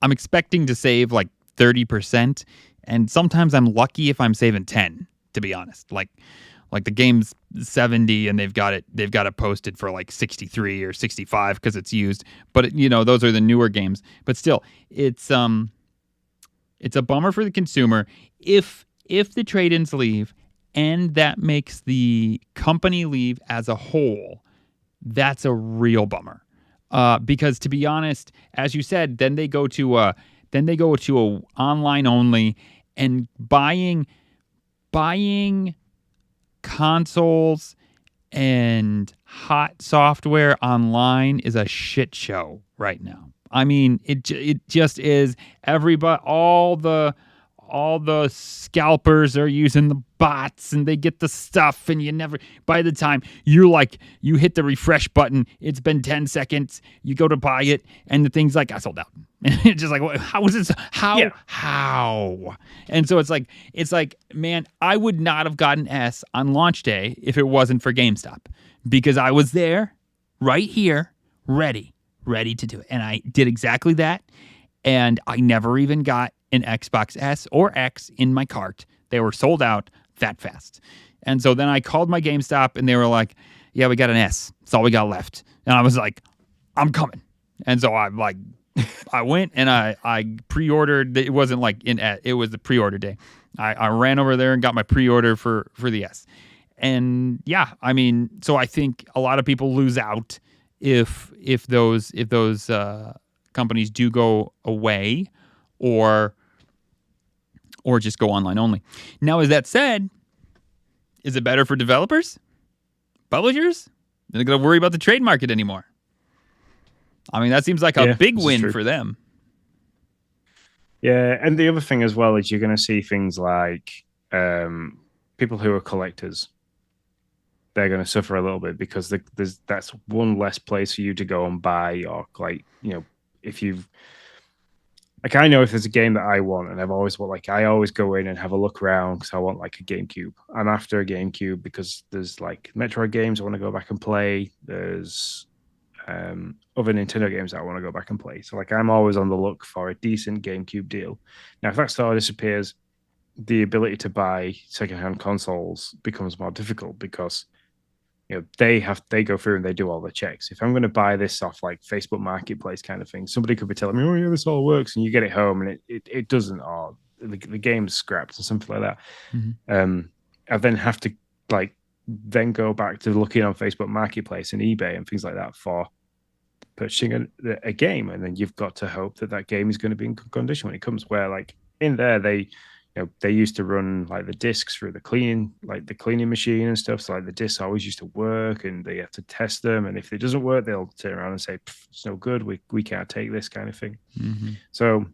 I'm expecting to save like 30%, and sometimes I'm lucky if I'm saving 10, to be honest. Like the game's 70 and they've got it posted for like 63 or 65 because it's used. But those are the newer games. But still, it's a bummer for the consumer if the trade-ins leave, and that makes the company leave as a whole. That's a real bummer. Because to be honest, as you said, then they go to a online only, and buying consoles and hot software online is a shit show right now. I mean, it just is. Everybody, all the scalpers are using the bots, and they get the stuff, and by the time you hit the refresh button, it's been 10 seconds, you go to buy it, and the thing's like, I sold out. It's just like, how is this? How? And so it's like, man, I would not have gotten S on launch day if it wasn't for GameStop, because I was there, right here, ready to do it. And I did exactly that. And I never even got an Xbox S or X in my cart. They were sold out that fast. And so then I called my GameStop, and they were like, yeah, we got an S. That's all we got left. And I was like, I'm coming. And so I went and I pre-ordered. It wasn't like it was the pre-order day. I ran over there and got my pre-order for the S. And yeah, I mean, so I think a lot of people lose out if those companies do go away, or just go online only. Now, as that said, is it better for developers? Publishers? They're not going to worry about the trade market anymore. I mean, that seems like a big win for them. Yeah, and the other thing as well is you're going to see things like people who are collectors. They're going to suffer a little bit because that's one less place for you to go and buy, or if you've... Like, I know if there's a game that I want, and I always go in and have a look around because I want like a GameCube. I'm after a GameCube because there's like Metroid games I want to go back and play. There's other Nintendo games that I want to go back and play. So like I'm always on the look for a decent GameCube deal. Now, if that store disappears, the ability to buy secondhand consoles becomes more difficult because they go through and they do all the checks. If I'm going to buy this off like Facebook Marketplace kind of thing, somebody could be telling me, oh yeah, this all works, and you get it home and it doesn't, or the game's scrapped or something like that. Mm-hmm. I then have to then go back to looking on Facebook Marketplace and eBay and things like that for purchasing a game, and then you've got to hope that game is going to be in good condition when it comes. Where like in there they used to run like the discs through the cleaning machine and stuff. So like the discs always used to work, and they have to test them. And if it doesn't work, they'll turn around and say, it's no good. We can't take this kind of thing. Mm-hmm. So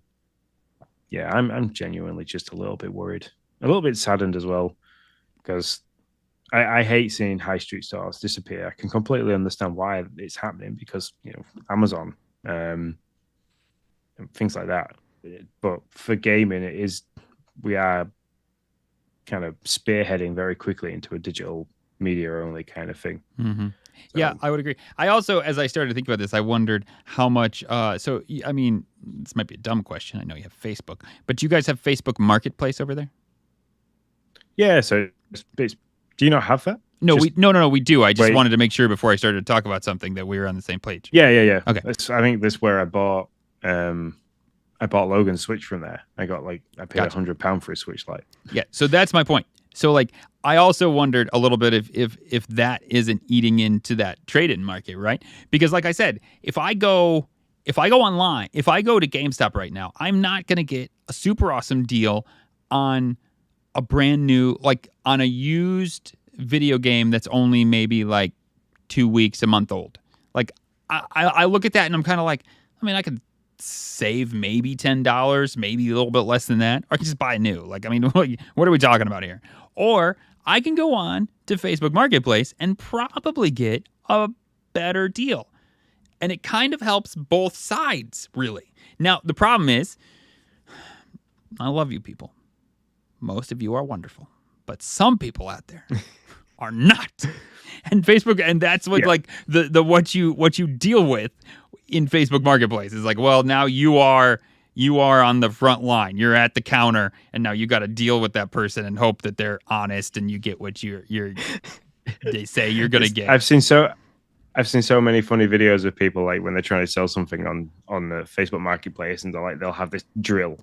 yeah, I'm genuinely just a little bit worried, a little bit saddened as well, because I hate seeing high street stores disappear. I can completely understand why it's happening because, Amazon, and things like that. But for gaming, we are kind of spearheading very quickly into a digital media only kind of thing. Mm-hmm. So, yeah, I would agree. I also, as I started to think about this, I wondered how much, so, I mean, this might be a dumb question. I know you have Facebook, but do you guys have Facebook Marketplace over there? Yeah, so do you not have that? No, we do. I just wanted to make sure before I started to talk about something that we were on the same page. Yeah. Okay. I think this is where I bought I bought Logan's Switch from there. I paid £100 for his Switch Lite. Yeah, so that's my point. So like, I also wondered a little bit if that isn't eating into that trade-in market, right? Because like I said, if I go online, if I go to GameStop right now, I'm not gonna get a super awesome deal on a brand new, like on a used video game that's only maybe like 2 weeks, a month old. Like I look at that and I'm kind of like, I mean, I could save maybe $10, maybe a little bit less than that, or I can just buy new. Like, I mean, what are we talking about here? Or I can go on to Facebook Marketplace and probably get a better deal. And it kind of helps both sides, really. Now, the problem is, I love you people. Most of you are wonderful. But some people out there are not. And Facebook, and that's what like the what you deal with in Facebook Marketplace is like, well, now you are on the front line. You're at the counter, and now you got to deal with that person and hope that they're honest and you get what they say you're gonna get. I've seen so many funny videos of people like when they're trying to sell something on the Facebook Marketplace, and they'll have this drill.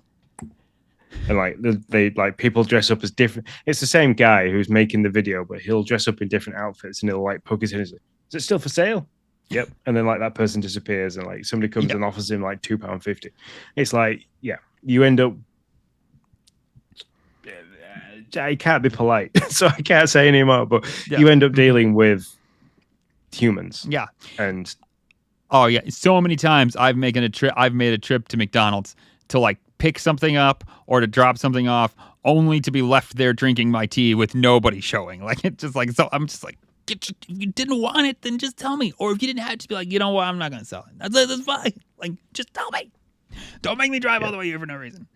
And like they like people dress up as different. It's the same guy who's making the video, but he'll dress up in different outfits and he'll like poke his head and say, "Is it still for sale?" Yep. And then like that person disappears and like somebody comes and offers him like £2.50. It's like, you end up. I can't be polite, so I can't say anymore. But you end up dealing with humans. Yeah. And so many times I've made a trip to McDonald's to like pick something up or to drop something off, only to be left there drinking my tea with nobody showing. Like, it's just like, so I'm just like, if you didn't want it, then just tell me. Or if you didn't have it, just be like, you know what, I'm not going to sell it. That's fine. Like, just tell me. Don't make me drive all the way here for no reason.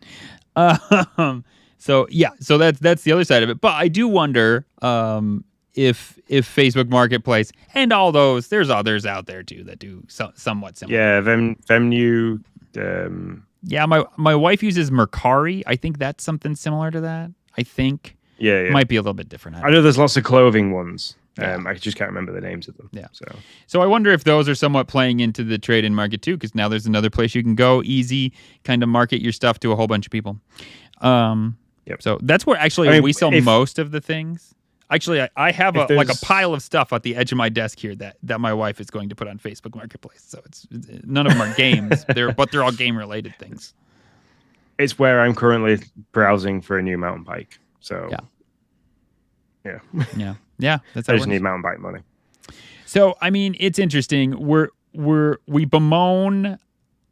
So that's the other side of it. But I do wonder if Facebook Marketplace and all those, there's others out there too that do somewhat similar. Yeah, Venue. Yeah, my wife uses Mercari. I think that's something similar to that. I think. Yeah. Might be a little bit different. I know there's lots of clothing ones. I just can't remember the names of them. Yeah. So I wonder if those are somewhat playing into the trade-in market too, because now there's another place you can go, easy, kind of market your stuff to a whole bunch of people. So that's where actually we sell most of the things. Actually, I have a pile of stuff at the edge of my desk here that my wife is going to put on Facebook Marketplace. So it's none of them are games, but they're all game-related things. It's where I'm currently browsing for a new mountain bike. So yeah. That's how I just need mountain bike money. So I mean, it's interesting. We bemoan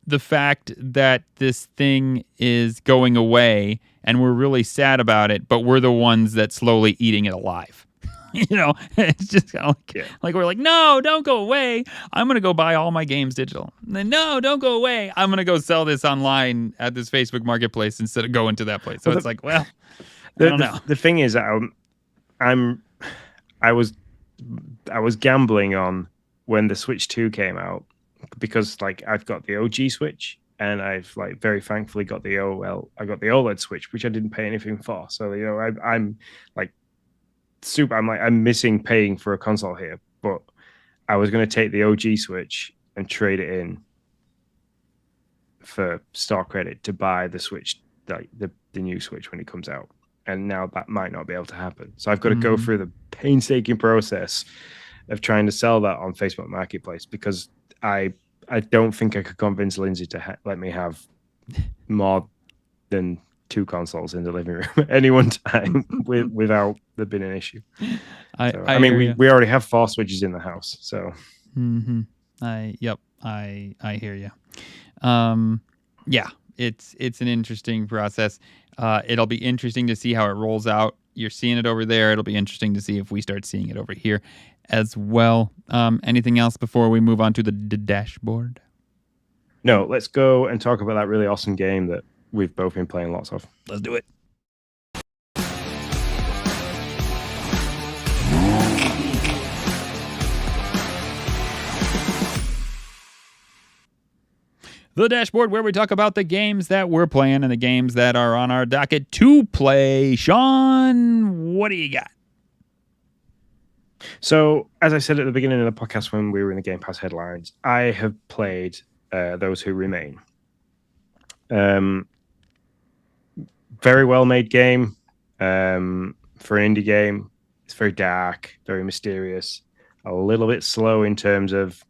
the fact that this thing is going away, and we're really sad about it, but we're the ones that slowly eating it alive. It's just kind of like we're like, no, don't go away. I'm going to go buy all my games digital. And then, no, don't go away. I'm going to go sell this online at this Facebook Marketplace instead of going to that place. So it's like, well, I don't know. The thing is, I was gambling on when the Switch 2 came out, because like I've got the OG Switch and I've like very thankfully got I got the OLED Switch, which I didn't pay anything for. So I'm like I'm missing paying for a console here, but I was going to take the OG Switch and trade it in for store credit to buy the Switch, like the new Switch when it comes out. And now that might not be able to happen. So I've got to go through the painstaking process of trying to sell that on Facebook Marketplace, because I don't think I could convince Lindsay to let me have more than 2 consoles in the living room at any one time without there being an issue. I mean, we already have 4 Switches in the house, so. Mm-hmm. I hear you. It's an interesting process. It'll be interesting to see how it rolls out. You're seeing it over there. It'll be interesting to see if we start seeing it over here as well. Anything else before we move on to the dashboard? No, let's go and talk about that really awesome game that we've both been playing lots of. Let's do it. The dashboard, where we talk about the games that we're playing and the games that are on our docket to play. Sean, what do you got? So, as I said at the beginning of the podcast when we were in the Game Pass headlines, I have played Those Who Remain. Very well made game. For an indie game, it's very dark, very mysterious, a little bit slow in terms of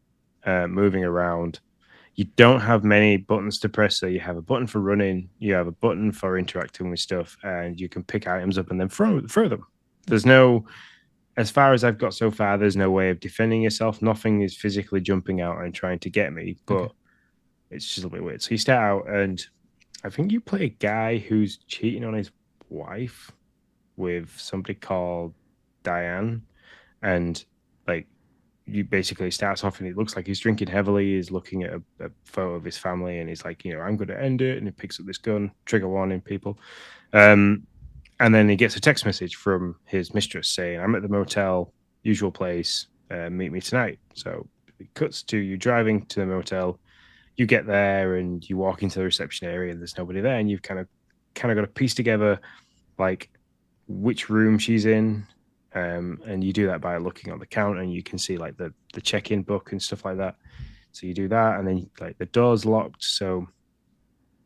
moving around. You don't have many buttons to press, so you have a button for running, you have a button for interacting with stuff, and you can pick items up and then throw them. There's no, as far as I've got so far, there's no way of defending yourself. Nothing is physically jumping out and trying to get me, but it's just a little bit weird. So you start out, and I think you play a guy who's cheating on his wife with somebody called Diane, and like you basically starts off and it looks like he's drinking heavily. He's looking at a photo of his family, and he's like, I'm going to end it. And he picks up this gun, trigger warning people. And then he gets a text message from his mistress saying, I'm at the motel, usual place, meet me tonight. So it cuts to you driving to the motel. You get there and you walk into the reception area and there's nobody there. And you've kind of got to piece together like which room she's in. And you do that by looking on the counter, and you can see like the check-in book and stuff like that. So you do that, and then like the door's locked, so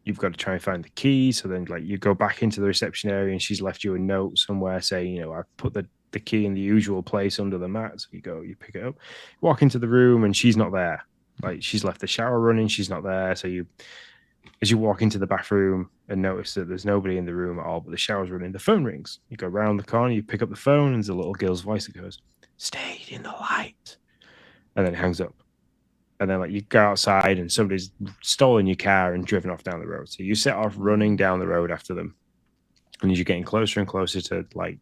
you've got to try and find the key. So then like you go back into the reception area, and she's left you a note somewhere saying, I put the key in the usual place under the mat. So you pick it up, walk into the room, and she's not there. Like she's left the shower running, she's not there. So as you walk into the bathroom and notice that there's nobody in the room at all, but the shower's running, the phone rings. You go around the corner, you pick up the phone, and there's a little girl's voice that goes, "Stayed in the light," and then it hangs up. And then like you go outside, and somebody's stolen your car and driven off down the road. So you set off running down the road after them, and as you're getting closer and closer to like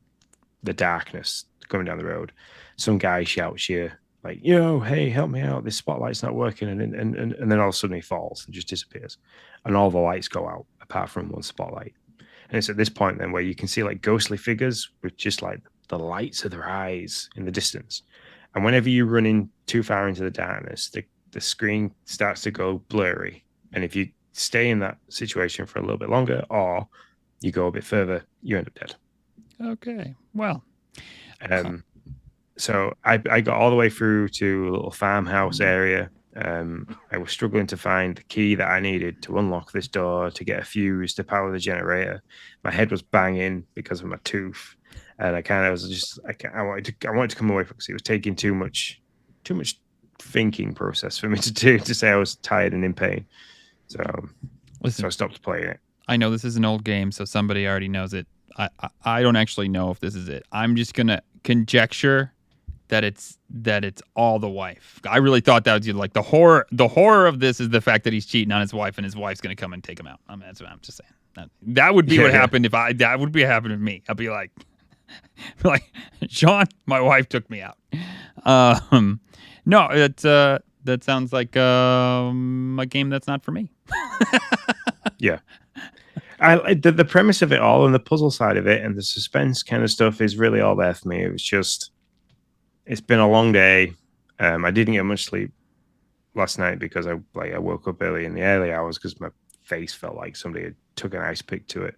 the darkness coming down the road, some guy shouts you like, hey, help me out, this spotlight's not working, and then all of a sudden he falls and just disappears, and all the lights go out apart from one spotlight. And it's at this point then where you can see like ghostly figures with just like the lights of their eyes in the distance, and whenever you run in too far into the darkness, the screen starts to go blurry, and if you stay in that situation for a little bit longer or you go a bit further, you end up dead. Okay, well, so I got all the way through to a little farmhouse area. I was struggling to find the key that I needed to unlock this door, to get a fuse to power the generator. My head was banging because of my tooth, and I kind of was just I wanted to come away from it because it was taking too much thinking process for me to do, to say I was tired and in pain. So I stopped playing it. I know this is an old game, so somebody already knows it. I don't actually know if this is it. I'm just gonna conjecture that it's all the wife. I really thought that was like the horror of this is the fact that he's cheating on his wife, and his wife's gonna come and take him out. I mean, that's what I'm just saying. That would be what happened if that would be happening to me. I'd be like Sean, my wife took me out. No, that sounds like a game that's not for me. Yeah. The premise of it all and the puzzle side of it and the suspense kind of stuff is really all there for me. It was just, it's been a long day. I didn't get much sleep last night because I woke up early in the early hours because my face felt like somebody had took an ice pick to it.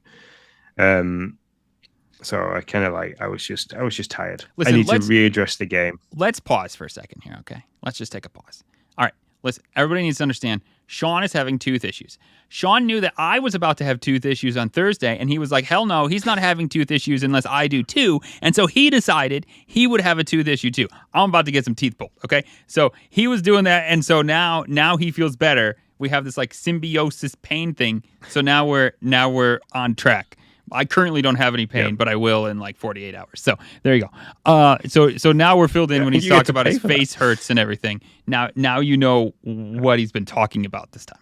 So I kind of I was just tired. Listen, I need to readdress the game. Let's pause for a second here, okay? Let's just take a pause. All right, listen, everybody needs to understand, Sean is having tooth issues. Sean knew that I was about to have tooth issues on Thursday, and he was like, hell no, he's not having tooth issues unless I do too. And so he decided he would have a tooth issue too. I'm about to get some teeth pulled, okay? So he was doing that, and so now he feels better. We have this like symbiosis pain thing. So now we're on track. I currently don't have any pain, but I will in like 48 hours. So there you go. So now we're filled in when he's talking about his face hurts and everything. Now you know what he's been talking about this time.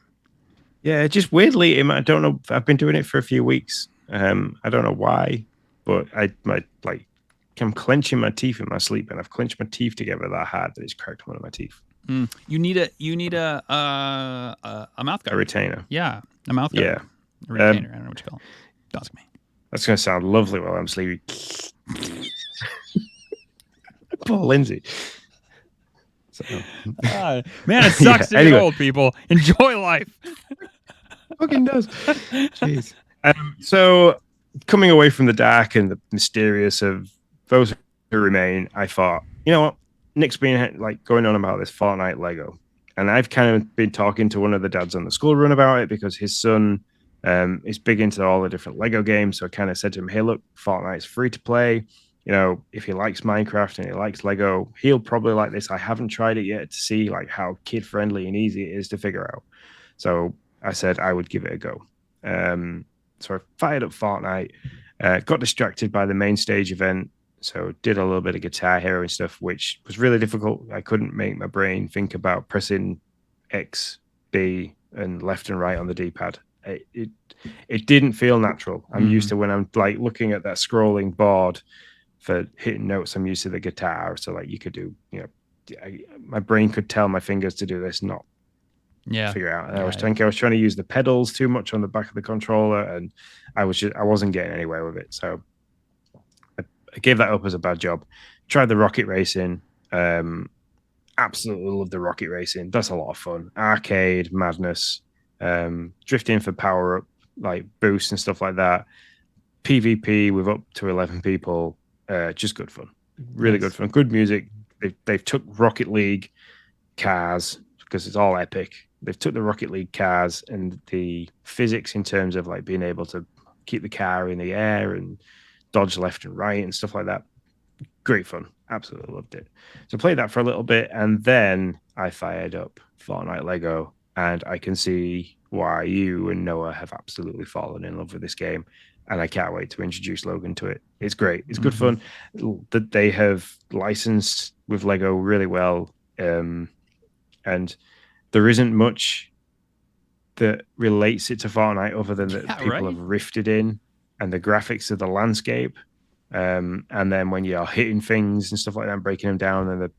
Yeah, just weirdly, I don't know. I've been doing it for a few weeks. I don't know why, but I'm clenching my teeth in my sleep, and I've clenched my teeth together that hard that it's cracked one of my teeth. You need a mouth guard. A retainer. Yeah, a mouth guard. Yeah, a retainer. I don't know what you call it. Don't ask me. That's going to sound lovely while I'm sleeping. Poor Lindsay. So. Man, it sucks to be old, people. Enjoy life. Fucking does. Jeez. So, coming away from the dark and the mysterious of those who remain, I thought, you know what? Nick's been going on about this Fortnite Lego. And I've kind of been talking to one of the dads on the school run about it because his son He's big into all the different Lego games. So I kind of said to him, hey, look, Fortnite's free to play. You know, if he likes Minecraft and he likes Lego, he'll probably like this. I haven't tried it yet to see like how kid friendly and easy it is to figure out. So I said I would give it a go. So I fired up Fortnite, got distracted by the main stage event. So did a little bit of Guitar Hero and stuff, which was really difficult. I couldn't make my brain think about pressing X, B, and left and right on the D-pad. It didn't feel natural. I'm used to when I'm like looking at that scrolling board for hitting notes. I'm used to the guitar, so like you could do, you know, my brain could tell my fingers to do this, not figure out. And I was trying to use the pedals too much on the back of the controller, and I wasn't getting anywhere with it. So I gave that up as a bad job. Tried the rocket racing. Absolutely love the rocket racing. That's a lot of fun. Arcade madness. Drifting for power up, like boosts and stuff like that. PvP with up to 11 people. Just good fun. Really good fun. Good music. They've took Rocket League cars because it's all epic. They've took the Rocket League cars and the physics in terms of like being able to keep the car in the air and dodge left and right and stuff like that. Great fun. Absolutely loved it. So played that for a little bit, and then I fired up Fortnite Lego, and I can see why you and Noah have absolutely fallen in love with this game, and I can't wait to introduce Logan to it. It's great. It's good fun. That they have licensed with Lego really well, and there isn't much that relates it to Fortnite other than that people have rifted in, and the graphics of the landscape. And then when you're hitting things and stuff like that, and breaking them down, and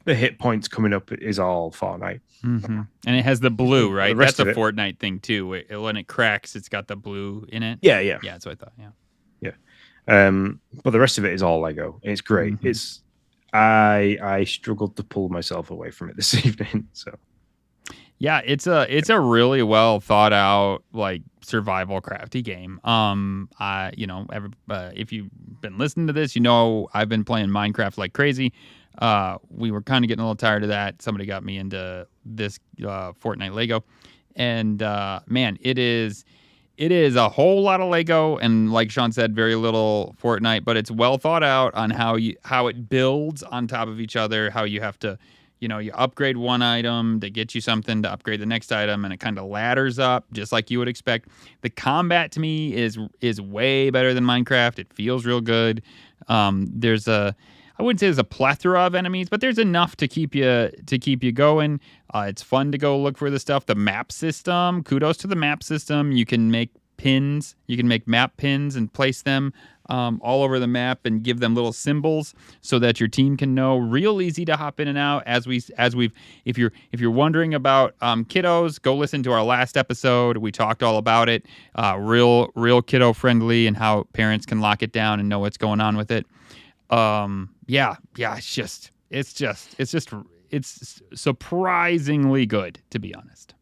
the hit points coming up is all Fortnite. And it has the blue, right? That's a Fortnite thing too. When it cracks, it's got the blue in it. Yeah. That's what I thought. Yeah. But the rest of it is all Lego. It's great. It's I struggled to pull myself away from it this evening. So yeah, it's a really well thought out like survival crafty game. If you've been listening to this, you know I've been playing Minecraft like crazy. We were kind of getting a little tired of that. Somebody got me into this Fortnite Lego, and man, it is a whole lot of Lego, and like Sean said, very little Fortnite. But it's well thought out on how it builds on top of each other. How you have to, you upgrade one item to get you something to upgrade the next item, and it kind of ladders up just like you would expect. The combat to me is way better than Minecraft. It feels real good. I wouldn't say there's a plethora of enemies, but there's enough to keep you going. It's fun to go look for the stuff. The map system, kudos to the map system. You can make pins. You can make map pins and place them all over the map and give them little symbols so that your team can know. Real easy to hop in and out. If you're wondering about kiddos, go listen to our last episode. We talked all about it. Real kiddo friendly and how parents can lock it down and know what's going on with it. It's surprisingly good, to be honest.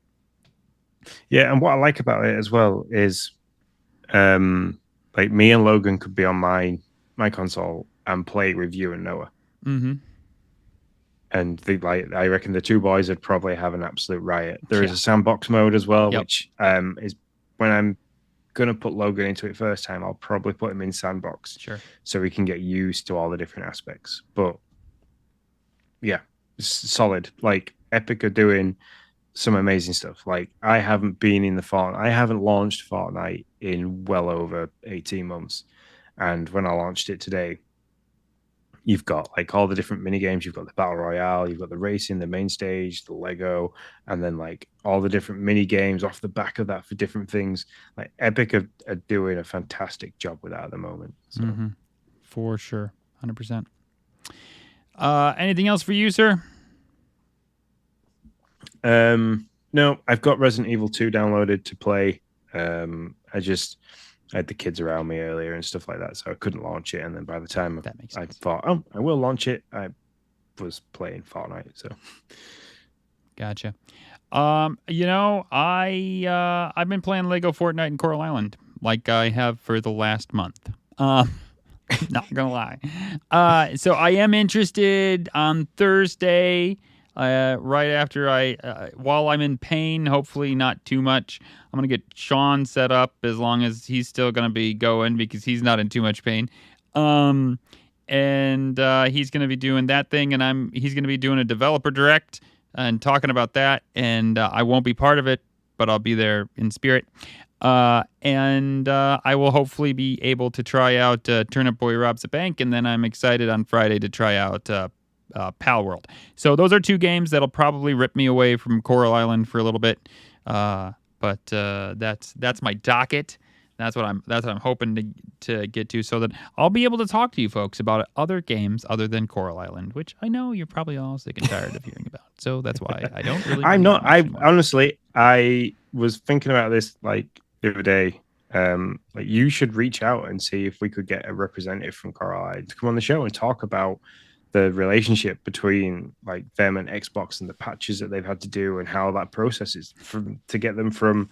Yeah, and what I like about it as well is, like me and Logan could be on my console and play with you and Noah. And I reckon the two boys would probably have an absolute riot. There is a sandbox mode as well, which is when I'm gonna put Logan into it first time, I'll probably put him in sandbox, so we can get used to all the different aspects. But yeah, it's solid. Like Epic are doing some amazing stuff. Like I haven't launched Fortnite in well over 18 months, and when I launched it today, you've got like all the different mini games. You've got the battle royale, you've got the racing, the main stage, the Lego, and then like all the different mini games off the back of that for different things. Like Epic are doing a fantastic job with that at the moment. So. For sure, 100%. Anything else for you, sir? No, I've got Resident Evil 2 downloaded to play. I had the kids around me earlier and stuff like that, so I couldn't launch it. And then by the time I thought, I will launch it, I was playing Fortnite. So, gotcha. I've been playing Lego Fortnite in Coral Island like I have for the last month. Not gonna lie. So I am interested on Thursday. right after while I'm in pain, hopefully not too much. I'm going to get Sean set up as long as he's still going to be going because he's not in too much pain. And he's going to be doing that thing, and he's going to be doing a developer direct and talking about that. And I won't be part of it, but I'll be there in spirit. And I will hopefully be able to try out Turnip Boy Robs a Bank, and then I'm excited on Friday to try out Pal World. So those are two games that'll probably rip me away from Coral Island for a little bit. But that's my docket. That's what I'm hoping to get to, so that I'll be able to talk to you folks about other games other than Coral Island, which I know you're probably all sick and tired of hearing about. So that's why I don't really. I'm not. Honestly, I was thinking about this like the other day. Like you should reach out and see if we could get a representative from Coral Island to come on the show and talk about the relationship between like them and Xbox and the patches that they've had to do and how that process is to get them from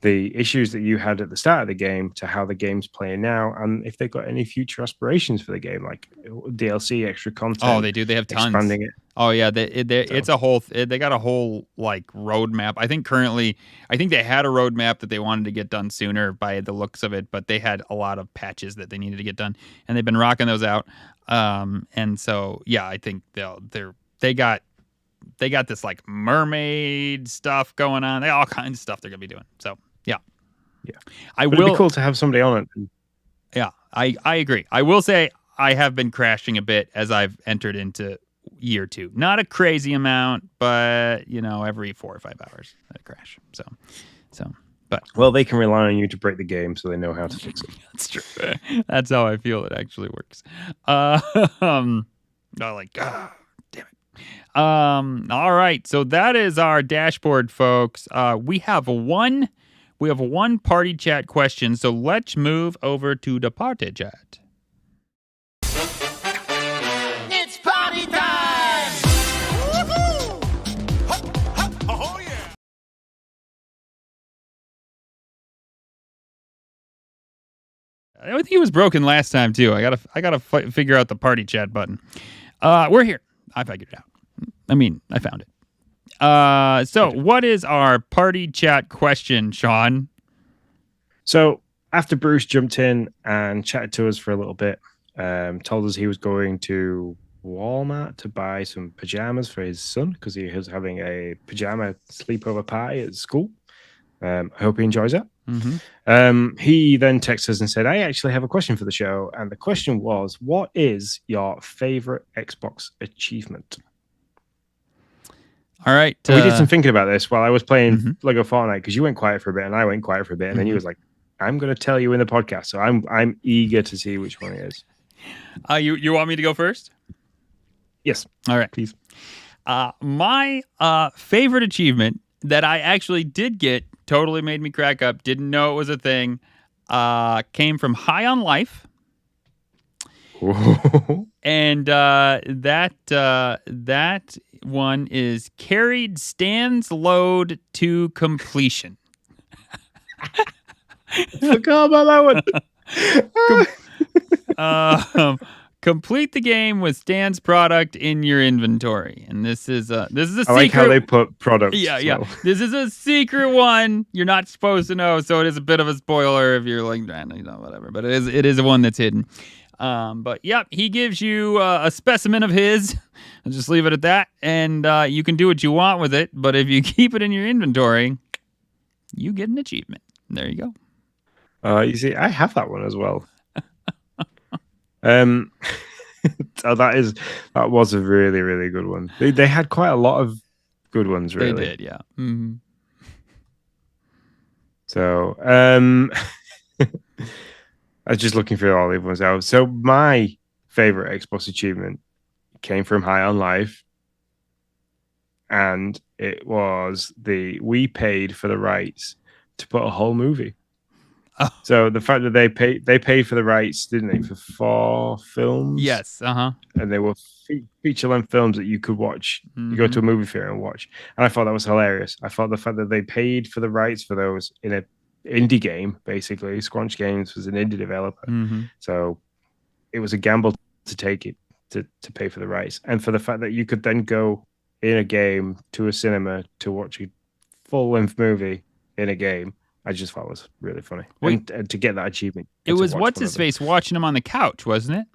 the issues that you had at the start of the game to how the game's playing now, and if they've got any future aspirations for the game, like DLC, extra content. Oh, they do. They have tons. Expanding it. Oh yeah, it's a whole. They got a whole like roadmap. I think they had a roadmap that they wanted to get done sooner by the looks of it, but they had a lot of patches that they needed to get done, and they've been rocking those out. And so yeah, I think they got this like mermaid stuff going on. They all kinds of stuff they're gonna be doing. So yeah. It'd be cool to have somebody on it. Yeah, I agree. I will say I have been crashing a bit as I've entered into year 2. Not a crazy amount, but every 4 or 5 hours I crash. But well, they can rely on you to break the game, so they know how to fix it. That's true. That's how I feel it actually works. Damn it. All right. So that is our dashboard, folks. We have one party chat question. So let's move over to the party chat. It's party time! Woohoo! Oh yeah! I think it was broken last time too. I gotta figure out the party chat button. We're here. I figured it out. I found it. So what is our party chat question, Sean? So after Bruce jumped in and chatted to us for a little bit, told us he was going to Walmart to buy some pajamas for his son because he was having a pajama sleepover party at school. I hope he enjoys that. Mm-hmm. He then texted us and said, I actually have a question for the show. And the question was, what is your favorite Xbox achievement? All right. We did some thinking about this while I was playing Lego Fortnite because you went quiet for a bit and I went quiet for a bit. And then he was like, I'm going to tell you in the podcast. So I'm eager to see which one it is. You want me to go first? Yes. All right. Please. My favorite achievement that I actually did get, totally made me crack up, didn't know it was a thing, came from High on Life. And that one is carried Stan's load to completion. Forgot about that one. Complete the game with Stan's product in your inventory, and this is a secret. I like how they put products. Yeah. This is a secret one. You're not supposed to know, so it is a bit of a spoiler if you're like, whatever. But it is one that's hidden. But yeah, he gives you a specimen of his. I'll just leave it at that, and you can do what you want with it. But if you keep it in your inventory, you get an achievement. There you go. You see, I have that one as well. So that was a really, really good one. They had quite a lot of good ones, really. They did, yeah. Mm-hmm. So I was just looking through all the ones out. So my favorite Xbox achievement came from High on Life, and it was we paid for the rights to put a whole movie. Oh. So the fact that they paid for the rights, didn't they, for 4 films? Yes. And they were feature-length films that you could watch. You go to a movie theater and watch. And I thought that was hilarious. I thought the fact that they paid for the rights for those in an indie game, basically. Squanch Games was an indie developer. So it was a gamble to take it, to pay for the rights. And for the fact that you could then go in a game to a cinema to watch a full-length movie in a game, I just thought was really funny. Wait. And to get that achievement. It and to was watch what's one his of them. face watching him on the couch, wasn't it?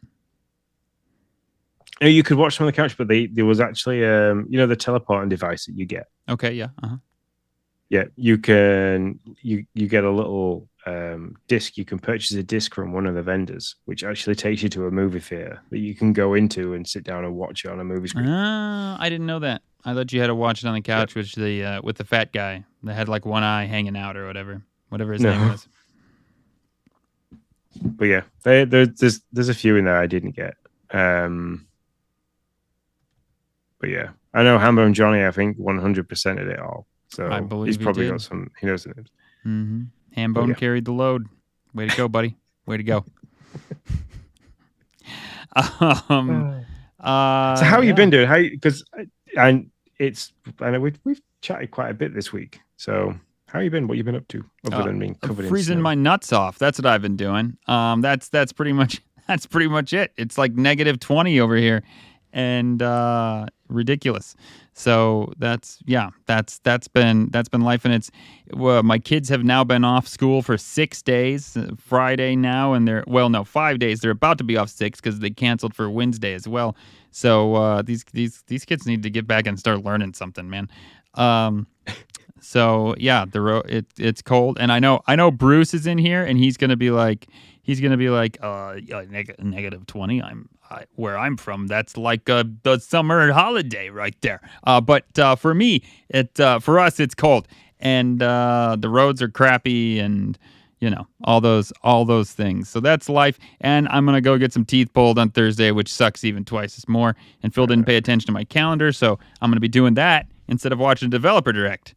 No, you could watch them on the couch, but there was actually the teleporting device that you get. Okay, yeah. Uh-huh. Yeah, you can you get a little disc. You can purchase a disc from one of the vendors, which actually takes you to a movie theater that you can go into and sit down and watch it on a movie screen. I didn't know that. I thought you had to watch it on the couch with the fat guy that had like one eye hanging out or whatever his name was. But yeah, there's a few in there I didn't get. But yeah, I know Hambo and Johnny, I think 100%ed it all. So I believe he's he probably did. got some. He knows the names. Mm-hmm. Hambone carried the load. Way to go, buddy. Way to go. So how you been doing? Because I know we've chatted quite a bit this week. So how you been? What you been up to other than being covered in freezing snow? my nuts off. That's what I've been doing. That's pretty much it. It's like -20 over here, and ridiculous. So that's been life, and it's my kids have now been off school for 6 days. Friday now, and 5 days. They're about to be off 6 because they canceled for Wednesday as well. So these kids need to get back and start learning something, man. So yeah, it's cold, and I know Bruce is in here, and he's gonna be like -20. Where I'm from, that's like the summer holiday right there. But for me, for us, it's cold, and the roads are crappy, and all those things. So that's life. And I'm gonna go get some teeth pulled on Thursday, which sucks even twice as more. And Phil didn't pay attention to my calendar, so I'm gonna be doing that instead of watching Developer Direct.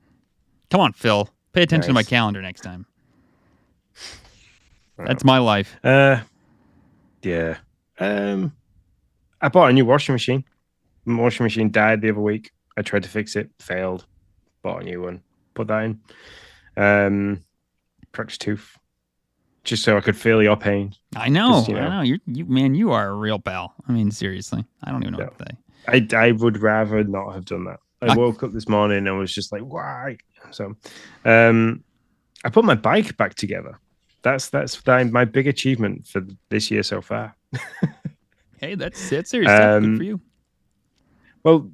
Come on, Phil, pay attention to my calendar next time. That's my life. Yeah. I bought a new washing machine. My washing machine died the other week. I tried to fix it, failed. Bought a new one, put that in. Practice tooth, just so I could feel your pain. I know. You are a real pal. I mean, seriously, I don't even know what to say. I would rather not have done that. I woke up this morning and was just like, why? So, I put my bike back together. That's my big achievement for this year so far. Hey, that's serious stuff. Good for you. Well,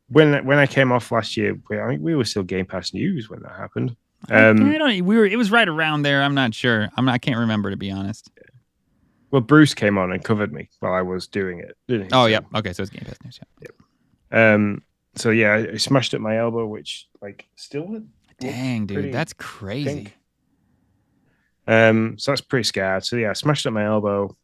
when I came off last year, we were still Game Pass News when that happened. It was right around there. I'm not sure. I can't remember, to be honest. Well, Bruce came on and covered me while I was doing it, didn't he? Oh, yeah. Okay, so it's Game Pass News. Yeah. So yeah, I smashed up my elbow, which still. Dang, dude, that's crazy. So that's pretty scared. So yeah, I smashed up my elbow,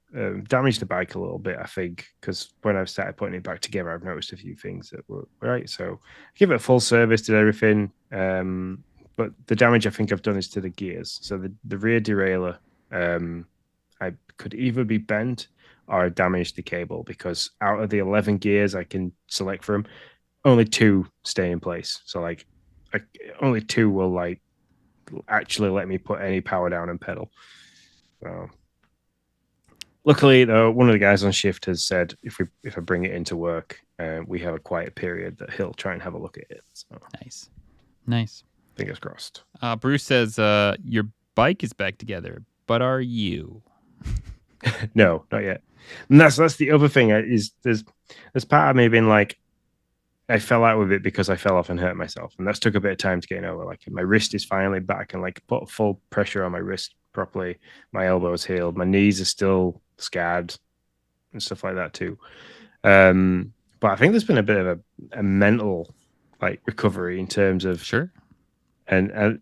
damaged the bike a little bit, I think, because when I've started putting it back together, I've noticed a few things that were right. So I give it a full service, did everything. But the damage I think I've done is to the gears. So the rear derailleur, I could either be bent or damaged the cable, because out of the 11 gears I can select from, only 2 stay in place. So only 2 will actually let me put any power down and pedal. So luckily, though, one of the guys on shift has said if I bring it into work, we have a quiet period, that he'll try and have a look at it. So Nice. Fingers crossed. Bruce says your bike is back together, but are you? No, not yet. And that's the other thing. Is there's part of me being like, I fell out with it because I fell off and hurt myself, and that's took a bit of time to get over. Like, my wrist is finally back and put full pressure on my wrist properly. My elbow's healed. My knees are still scarred and stuff like that too. But I think there's been a bit of a mental recovery in terms of sure. And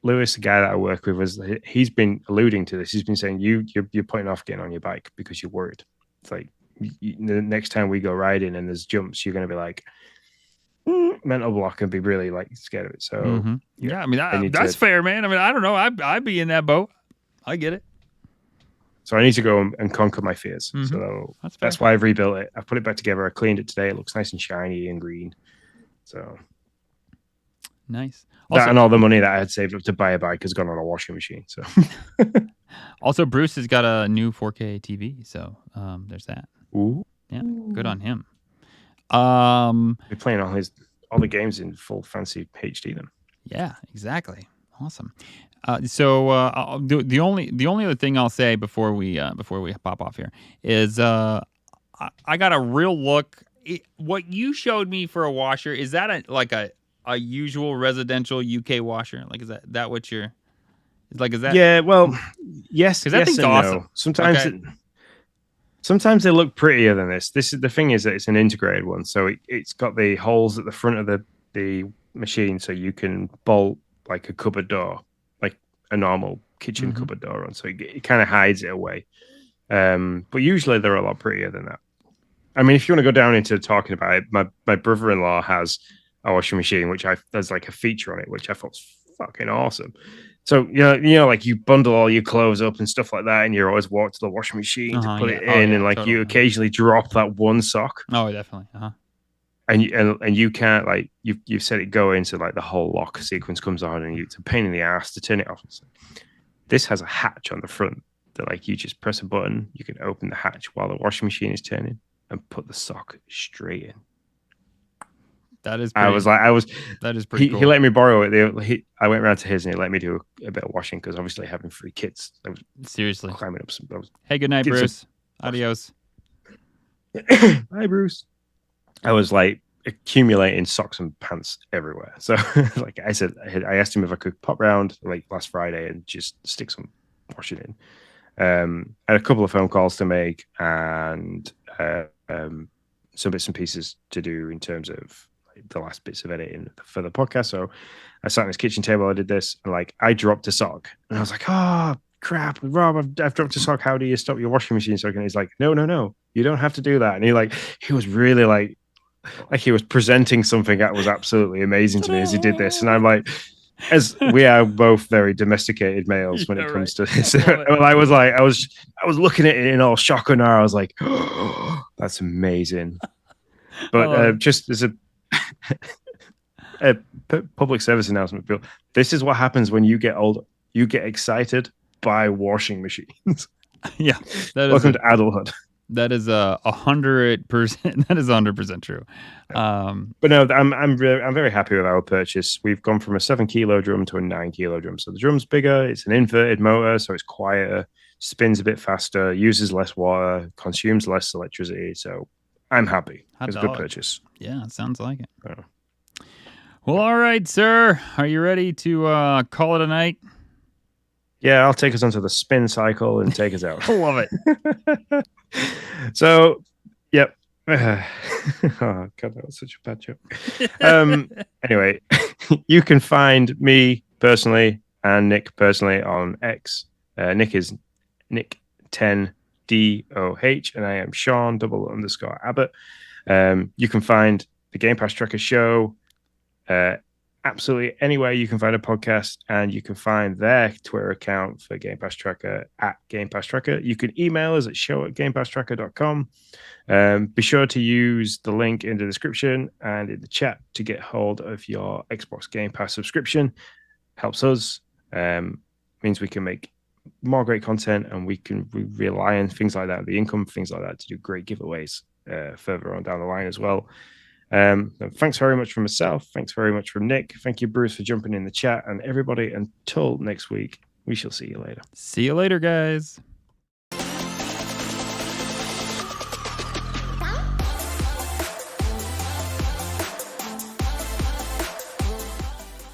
Lewis, the guy that I work with, he's been alluding to this. He's been saying you're putting off getting on your bike because you're worried. It's like the next time we go riding and there's jumps, you're going to be like mental block and be really scared of it. So yeah, I mean that's fair, man. I mean, I don't know. I'd be in that boat. I get it. So I need to go and conquer my fears. So that's why I've rebuilt it. I put it back together. I cleaned it today. It looks nice and shiny and green. So nice. Also, that and all the money that I had saved up to buy a bike has gone on a washing machine. So also, Bruce has got a new 4K TV. So there's that. Ooh. Yeah, good on him. Be playing all the games in full fancy HD then. Yeah, exactly. Awesome. The only other thing I'll say before we pop off here is I got a real look. What you showed me for a washer, is that a usual residential UK washer? Like, is that what you're? Is that? Yeah, well, yes, Because that yes thing's and awesome. no. Sometimes Okay. sometimes they look prettier than this. The thing is that it's an integrated one, so it's got the holes at the front of the machine, so you can bolt like a cupboard door, like a normal kitchen Mhm. cupboard door on. So it kind of hides it away. But usually they're a lot prettier than that. I mean, if you want to go down into talking about it, my brother-in-law has a washing machine, there's like a feature on it, which I thought was fucking awesome. So like you bundle all your clothes up and stuff like that, and you always walk to the washing machine to put Yeah. it Oh, in, yeah, and like totally. you occasionally drop that one sock, Oh, definitely. and you can't like you've set it go into like the whole lock sequence comes on, and it's a pain in the ass to turn it off. This has a hatch on the front that like you just press a button, you can open the hatch while the washing machine is turning and put the sock straight in. That is. That is pretty cool. He let me borrow it. I went around to his and he let me do a bit of washing because obviously having 3 kids, I was Seriously. climbing up Hey, good night, Kids are- Bruce. Adios. Hi, Bruce. I was like accumulating socks and pants everywhere. So, like I said, I asked him if I could pop round like last Friday and just stick some washing in. I had a couple of phone calls to make and some bits and pieces to do in terms of like, the last bits of editing for the podcast. So I sat on his kitchen table. I did this, and like I dropped a sock, and I was like, "Oh crap, Rob! I've dropped a sock. How do you stop your washing machine sock?" And he's like, "No, you don't have to do that." And he was really like he was presenting something that was absolutely amazing to me as he did this, and I'm like. As we are both very domesticated males when it comes to this, I was looking at it in all shock and awe. I was like, oh, "That's amazing!" But just as a public service announcement, Bill, this is what happens when you get older. You get excited by washing machines. Yeah, Welcome to adulthood. That is 100%. That is 100% true. But no, I'm very happy with our purchase. We've gone from a 7-kilo drum to a 9-kilo drum. So the drum's bigger. It's an inverted motor, so it's quieter, spins a bit faster, uses less water, consumes less electricity. So I'm happy. It's a good purchase. Yeah, it sounds like it. Oh. Well, all right, sir. Are you ready to call it a night? Yeah, I'll take us onto the spin cycle and take us out. I love it. So, yep. Oh, God, that was such a bad joke. Anyway, you can find me personally and Nick personally on X. Nick is Nick10DOH, and I am Sean _Abbott. You can find the Game Pass Tracker show absolutely anywhere you can find a podcast, and you can find their Twitter account for Game Pass Tracker at Game Pass Tracker. You can email us at show@gamepasstracker.com. Be sure to use the link in the description and in the chat to get hold of your Xbox Game Pass subscription. Helps us. Means we can make more great content, and we rely on things like that, the income, things like that, to do great giveaways further on down the line as well. Thanks very much from myself. Thanks very much from Nick. Thank you, Bruce, for jumping in the chat. And everybody, until next week, we shall see you later. See you later, guys.